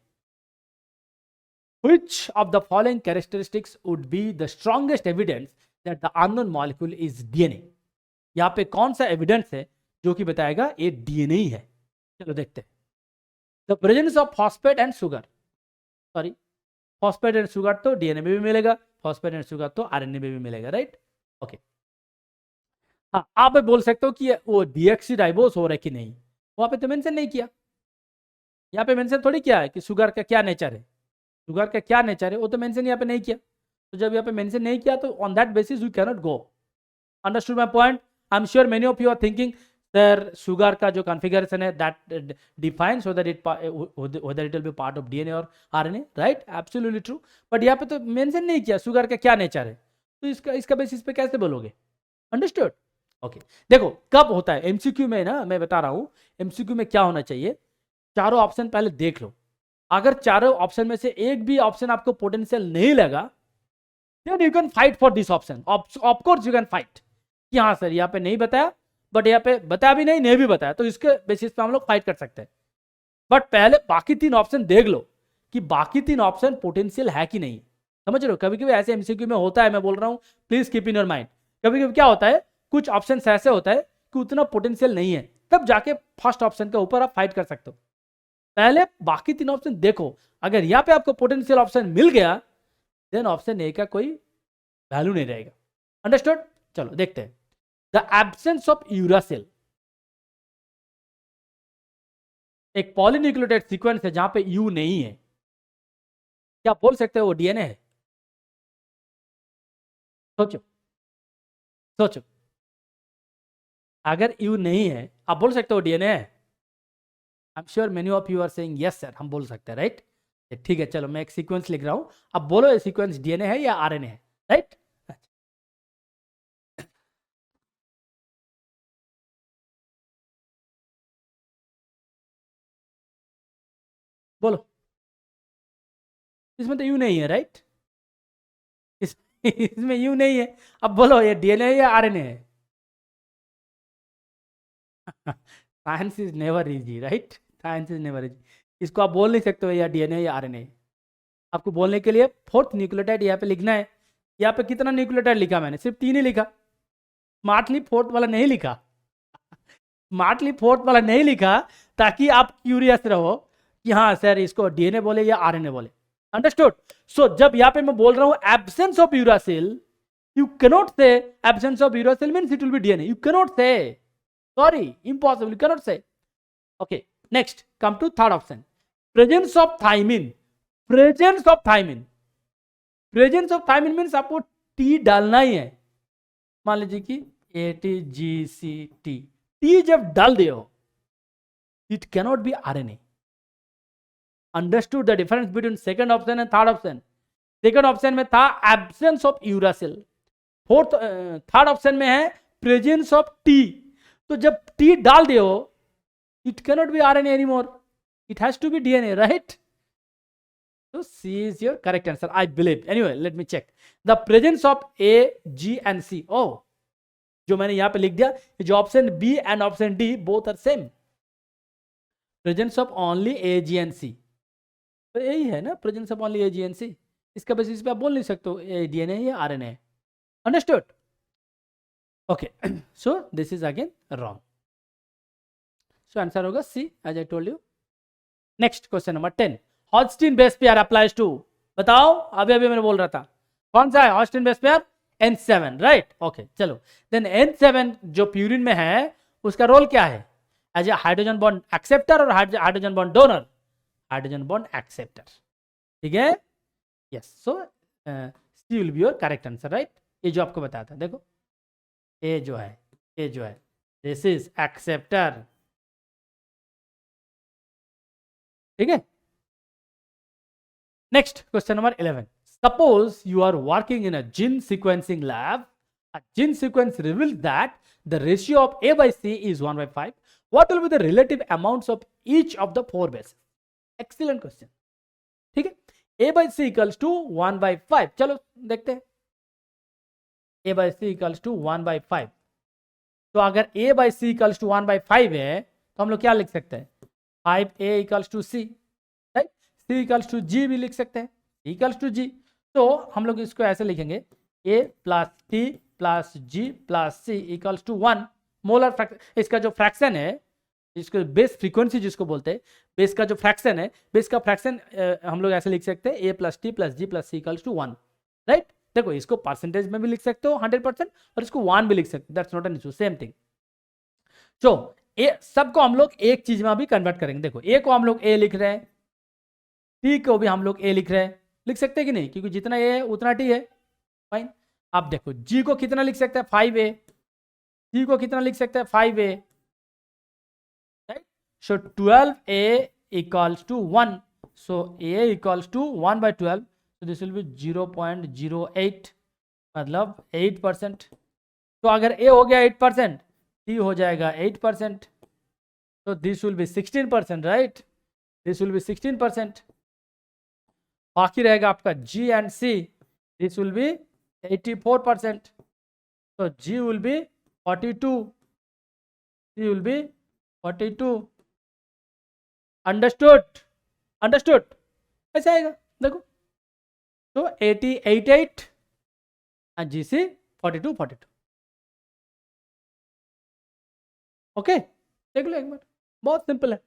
S1: Which of the following characteristics would be the strongest evidence that the unknown molecule is DNA? यहाँ पे कौन सा एविडेंस है जो कि बताएगा ये डीएनए ही है? चलो देखते हैं। The presence of phosphate and sugar, sorry phosphate and sugar तो डीएनए में भी मिलेगा, फॉस्फेट एंड शुगर तो आरएनए में भी मिलेगा, राइट? ओके, हाँ आप बोल सकते हो कि वो डीऑक्सीराइबोस हो रहा है कि नहीं, वहां पे तो मेंशन नहीं किया, यहाँ पे मेंशन थोड़ी किया है कि शुगर का क्या नेचर है, शुगर का क्या नेचर है वो तो मेंशन यहाँ पे नहीं किया। तो जब यहाँ पे मेंशन नहीं किया तो on that basis we cannot go, understood my point? I am sure many of you are thinking sir sugar का जो कॉन्फ़िगरेशन है that defines whether it will be part of DNA और RNA, राइट? Absolutely true, but यहाँ पे तो mention नहीं किया शुगर का क्या नेचर है, तो इसका बेसिस पे कैसे बोलोगे, अंडरस्टूड? ओके, देखो कब होता है एमसीक्यू में ना, मैं बता रहा हूँ एमसीक्यू में क्या होना चाहिए, चारों ऑप्शन पहले देख लो, अगर चारों ऑप्शन में से एक भी ऑप्शन आपको पोटेंशियल नहीं लगा then you can fight for this option, of course you can fight कि हाँ सर यहाँ पे नहीं बताया, बट यहाँ पे बताया भी नहीं भी बताया, तो इसके बेसिस पे हम लोग फाइट कर सकते हैं। बट पहले बाकी 3 ऑप्शन देख लो कि बाकी 3 ऑप्शन पोटेंशियल है कि नहीं, समझ रहे हो? कभी कभी ऐसे एमसीक्यू में होता है, मैं बोल रहा हूँ please keep in your mind, कभी कभी क्या होता है कुछ ऑप्शन ऐसे होता है कि उतना पोटेंशियल नहीं है, तब जाके फर्स्ट ऑप्शन के ऊपर आप फाइट कर सकते हो। पहले बाकी 3 ऑप्शन देखो, अगर यहाँ पे आपको पोटेंशियल ऑप्शन मिल गया देन ऑप्शन ए का कोई वैल्यू नहीं रहेगा, अंडरस्टूड? चलो देखते हैं। द एब्सेंस ऑफ यूरासिल, एक पॉलीन्यूक्लियोटाइड सीक्वेंस है जहां पे यू नहीं है, क्या बोल सकते हो वो डीएनए है? सोचो सोचो, अगर यू नहीं है आप बोल सकते हो डीएनए है? I am sure many of you are saying yes sir, हम बोल सकते हैं, राइट? ठीक है, चलो मैं एक सीक्वेंस लिख रहा हूं, अब बोलो ये सीक्वेंस डीएनए है या आरएनए है, राइट? बोलो, इसमें तो यू नहीं है, राइट? इसमें यू नहीं है, अब बोलो ये डीएनए है या आरएनए है? Science is never easy, right? Science is never easy, इसको आप बोल नहीं सकते हो या डीएनए या आरएनए। आपको बोलने के लिए 4th न्यूक्लियोटाइड यहाँ पे लिखना है, यहाँ पे कितना न्यूक्लियोटाइड लिखा मैंने? सिर्फ 3 ही लिखा, स्मार्टली 4th वाला नहीं लिखा, स्मार्टली 4th वाला नहीं लिखा ताकि आप क्यूरियस रहो कि हाँ सर इसको डीएनए बोले या आरएनए बोले, अंडरस्टूड? सो जब यहाँ पे मैं बोल रहा हूँ absence of uracil, You cannot say absence of uracil means it will be DNA. You cannot say. Sorry, impossible. You cannot say. Okay, next, come to third option. Presence of thymine. Presence of thymine. Presence of thymine means आपको T डालना ही है. मान लीजिए कि ATGCT. T जब डाल दिए हो, it cannot be RNA. Understood the difference between second option and third option? Second option में था absence of uracil. Third option में है प्रेजेंस ऑफ टी. तो जब टी डाल दिए हो, it cannot be RNA anymore, it has to be DNA, right? So C is your correct answer, I believe. Anyway, let me check. The presence of A, G and C. Oh, जो मैंने यहाँ पे लिख दिया, जो option B and option D both are same. Presence of only A, G and C. तो यही है ना, presence of only A, G and C. इसका बेसिस पे आप बोल नहीं सकते हो DNA या RNA. Understood? Okay. So this is again wrong. So answer होगा C, as I told you. Next question number 10. Hodgkin base pair applies to. बताओ, अभी अभी मैंने बोल रहा था कौन सा है Hodgkin base pair? N7, right? Okay, चलो. Then N7 जो प्यूरिन में है उसका रोल क्या है? As a hydrogen bond acceptor और hydrogen bond donor? Hydrogen bond acceptor. ठीक है? Yes. So C will be your correct answer, right? ये जो आपको बताया था, देखो ये जो है दिस इज एक्सेप्टर. ठीक है? Next question number 11. Suppose you are working in a gene sequencing lab. A gene sequence reveals that the ratio of A by C is 1/5. What will be the relative amounts of each of the 4 bases? Excellent question. ठीक है? A by C equals to 1/5. चलो देखते हैं. A by C equals to 1/5. तो अगर A by C equals to 1/5 है तो हम लोग क्या लिख सकते हैं? 5A equals to C, right? C equals to G भी लिख सकते हैं. C equals to G. तो हम लोग इसको ऐसे लिखेंगे, A plus T plus G plus C equals to 1. Molar fraction, इसका जो फ्रैक्शन है, इसको बेस फ्रीक्वेंसी जिसको बोलते हैं, बेस का जो फ्रैक्शन है, बेस का फ्रैक्शन हम लोग ऐसे लिख सकते हैं, A plus T plus G plus C equals to 1, right? देखो इसको परसेंटेज में भी लिख सकते हो 100% और इसको 1 भी लिख सकते हो, that's not an issue, same thing. So A सबको हम लोग एक चीज में भी कन्वर्ट करेंगे. देखो A को हम लोग A लिख रहे हैं, T को भी हम लोग A लिख रहे हैं, लिख सकते हैं कि नहीं? क्योंकि जितना A है उतना T है, फाइन. आप देखो G को कितना लिख सकते हैं? 5A. C को कितना लिख सकते हैं? 5A, right? So 12A equals to 1. So A equals to 1/12. So this will be 0.08, मतलब 8%. तो अगर A हो गया 8%, C हो जाएगा 8%. तो this will B 16%, right? This will B 16%. बाकी रहेगा आपका G and C. This will B 84%. So G will be 42. C will be 42. Understood? Understood? ऐसे आएगा, देखो. तो 88 and GC 42. ओके, देख लो एक बार, बहुत सिंपल है.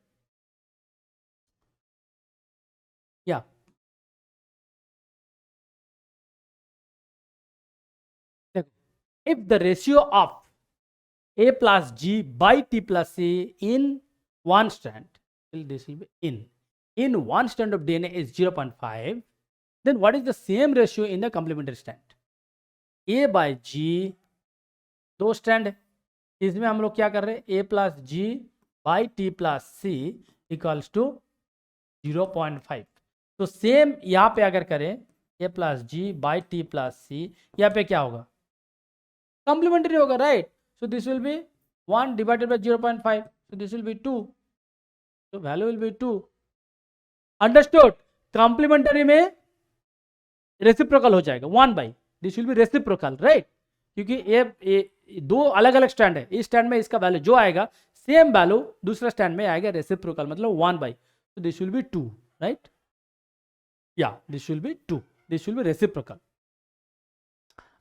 S1: या if the ratio of A plus G by T plus C in one strand, this will be in one strand of DNA is 0.5, then what is the same ratio in the complementary strand? A by G, दो strand है, इसमें हम लोग क्या कर रहे हैं? A plus G by T plus C equals to 0.5. तो सेम यहाँ पे अगर करें A plus G by T plus C, यहाँ पे क्या होगा? कंप्लीमेंट्री होगा, right? So this will B 1 divided by 0.5. So this will be 2. So value will be 2. Understood? Complementary में रेसिप्रोकल हो जाएगा 1/. This will be reciprocal, right? क्योंकि ये दो अलग अलग स्टैंड है. इस स्टैंड में इसका वैल्यू जो आएगा सेम वैल्यू दूसरा स्टैंड में आएगा रेसिप्रोकल, मतलब 1/. So this will be 2, right? या this will be 2. This will be reciprocal.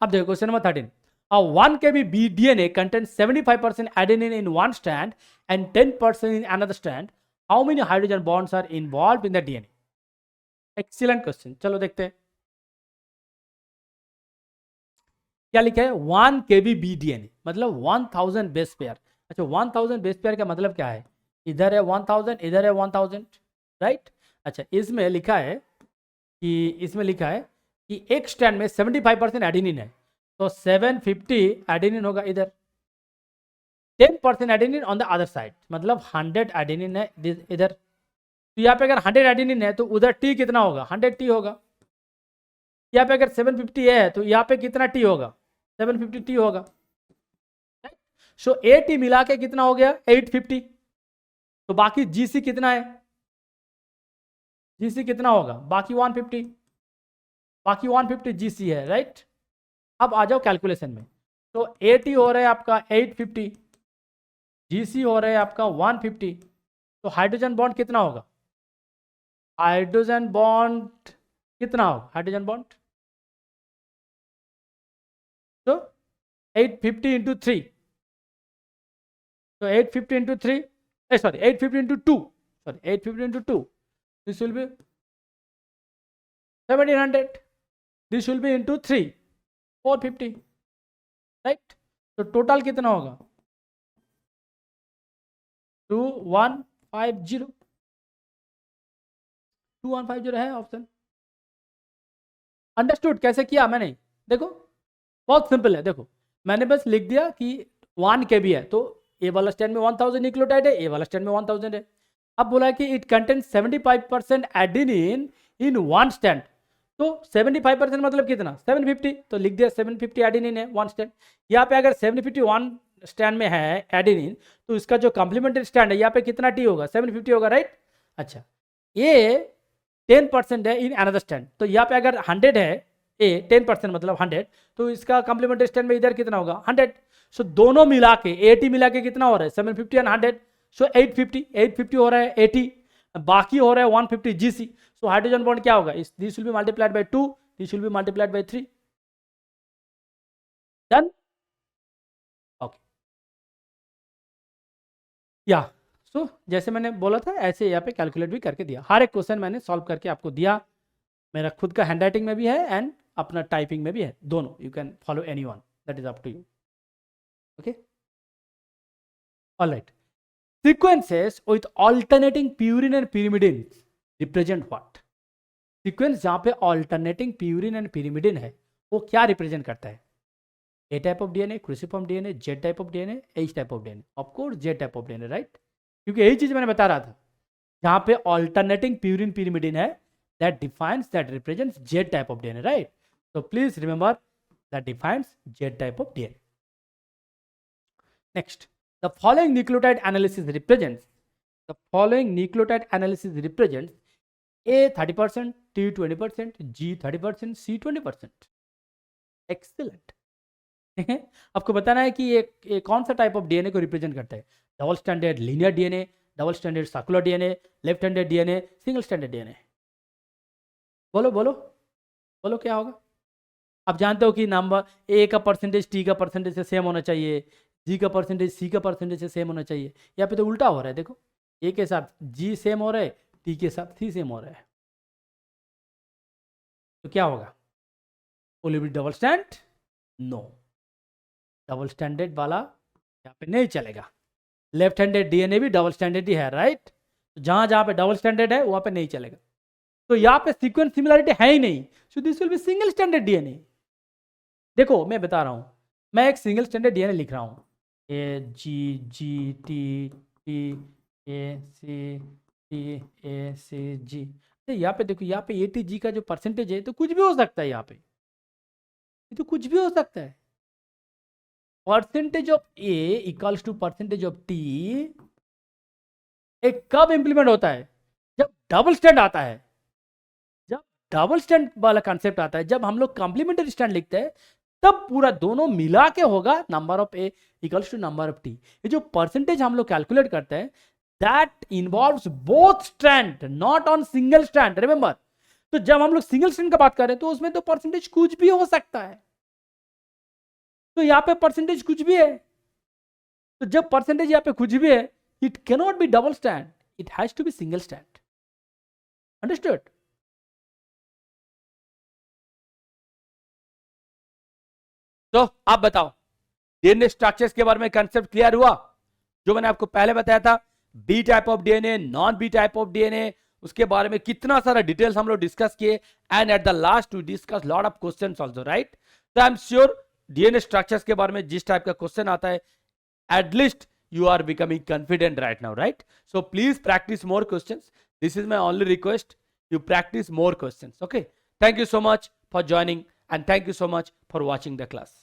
S1: अब देखो question number 13. A 1 kb DNA contains 75% adenine in one strand and 10% in another strand. How many hydrogen bonds are involved in the DNA? Excellent question. चलो देखते हैं. क्या लिखा है 1 kb BDNA, मतलब 1000 base pair. अच्छा 1000 बेस पेयर का मतलब क्या है, इधर है 1000 इधर है 1000, राइट। अच्छा इसमें लिखा है कि एक स्ट्रैंड में 75% एडेनिन है, तो 750 एडेनिन होगा इधर, 10% adenine on the other side, मतलब 100 एडेनिन है इधर। तो यहाँ पे अगर 100 एडेनिन है तो उधर टी कितना होगा, 100 टी होगा। यहाँ पे अगर 750 है तो यहाँ पे कितना टी होगा, 750 टी होगा। सो ए टी मिला के कितना हो गया 850। तो बाकी जीसी कितना है, जीसी कितना होगा, बाकी 150, बाकी 150 जीसी है, राइट। अब आ जाओ कैलकुलेशन में, तो ए टी हो रहा है आपका 850, जीसी हो रहा है आपका 150, तो हाइड्रोजन बॉन्ड कितना होगा, हाइड्रोजन बॉन्ड कितना होगा, हाइड्रोजन बॉन्ड तो 850 इंटू 3, तो 850 into 3, sorry 850 into 2, sorry 850 into 2, this will be 1700, this will be into 3, 450, right। तो टोटल कितना होगा 2150, 2150 है ऑप्शन। अंडरस्टूड कैसे किया मैंने, देखो बहुत सिंपल है, देखो मैंने बस लिख दिया कि 1 kb है, तो ए वाला स्टैंड में 1000 न्यूक्लियोटाइड है, ए वाला स्टैंड में 1000 है। अब बोला है कि it contains 75% adenine in one stand, तो 75% मतलब कितना 750, तो लिख दिया 750 एडेनिन है वन स्टैंड। यहाँ पे अगर 750 वन स्टैंड में है एडेनिन, तो इसका जो कॉम्प्लीमेंट्री स्टैंड है यहाँ पे कितना टी होगा 750 होगा, राइट। अच्छा ये 10% है इन अनदर स्टैंड, तो यहाँ पे अगर 100 है ए 10% मतलब 100, तो इसका कॉम्प्लीमेंट्री स्टैंड में इधर कितना होगा 100। सो दोनों मिला के 80 मिला के कितना हो रहा है 750 एंड 100, सो 850 हो रहा है 80, बाकी हो रहा है 150 जीसी। सो हाइड्रोजन बॉन्ड क्या होगा, this will B multiplied by 2, this will B multiplied by 3, done, okay. या सो जैसे मैंने बोला था ऐसे यहाँ पे कैलकुलेट भी करके दिया, हर एक क्वेश्चन मैंने सॉल्व करके आपको दिया, मेरा खुद का हैंड राइटिंग में भी है एंड अपना टाइपिंग में भी है, दोनों, you can follow any one, that is up to you, okay. Alright, sequences with alternating purine and pyrimidine represent what? Sequence जहां पे ऑल्टरनेटिंग प्यूरिन एंड pyrimidine है वो क्या रिप्रेजेंट करता है, A type of DNA, cruciform DNA, Z type of DNA, H type of DNA, of course Z type of DNA, right, क्योंकि यही चीज मैंने बता रहा था, जहां पे ऑल्टरनेटिंग प्यूरिन pyrimidine है that defines that represents Z type of DNA, right. so please remember that defines Z type of DNA. Next, the following nucleotide analysis represents A 30%, T 20%, G 30%, C 20%. Excellent. आपको बताना है कि ये कौन सा type of DNA को represent करता है, double standard linear DNA, double standard circular DNA, left handed DNA, single standard DNA. बोलो बोलो बोलो क्या होगा। आप जानते हो कि नंबर ए का परसेंटेज टी का परसेंटेज से सेम होना चाहिए, जी का परसेंटेज सी का परसेंटेज से सेम होना चाहिए, यहाँ पे तो उल्टा हो रहा है, देखो ए के साथ जी सेम हो रहा है, टी के साथ सी सेम हो रहा है, तो क्या होगा, will be double stand, no, double standard वाला यहाँ पे नहीं चलेगा। लेफ्ट हैंडेड डीएनए भी डबल स्टैंडर्ड ही है, राइट, तो जहां जहां पे डबल स्टैंडर्ड है वहां पे नहीं चलेगा, तो यहाँ पे सीक्वेंस सिमिलरिटी है ही नहीं, सो this will B single standard DNA. देखो मैं बता रहा हूँ, मैं एक सिंगल स्टैंडर्ड डीएनए लिख रहा हूँ, ए जी G T T A C जी, तो यहाँ पे देखो, यहाँ पे ए टी जी का जो परसेंटेज है तो कुछ भी हो सकता है, यहाँ पे ये तो कुछ भी हो सकता है। Percentage of A equals to percentage of T एक कब इंप्लीमेंट होता है, जब डबल स्टैंड आता है, जब डबल स्टैंड वाला कंसेप्ट आता है, जब हम लोग कॉम्प्लीमेंट्री स्टैंड लिखते हैं तब पूरा दोनों मिला के होगा number of A equals to number of T. ये जो परसेंटेज हम लोग कैलकुलेट करते हैं that involves both strand, not on single strand, remember. तो जब हम लोग सिंगल स्ट्रैंड का बात कर रहे हैं तो उसमें तो परसेंटेज कुछ भी हो सकता है, तो यहाँ पे परसेंटेज कुछ भी है, तो जब परसेंटेज यहाँ पे कुछ भी है it cannot be double stand, it has to be single stand, understood. तो आप बताओ डीएनए स्ट्रक्चर्स के बारे में कंसेप्ट क्लियर हुआ? जो मैंने आपको पहले बताया था, B type of DNA, non B type of DNA, उसके बारे में कितना सारा डिटेल्स हम लोग डिस्कस किए, and at the last we discuss lot of questions also, right? तो I am sure DNA structures के बारे में जिस टाइप का क्वेश्चन आता है, at least you are becoming confident right now, right? So please practice more questions. This is my only request, you practice more questions. Okay, thank you so much for joining and thank you so much for watching the class.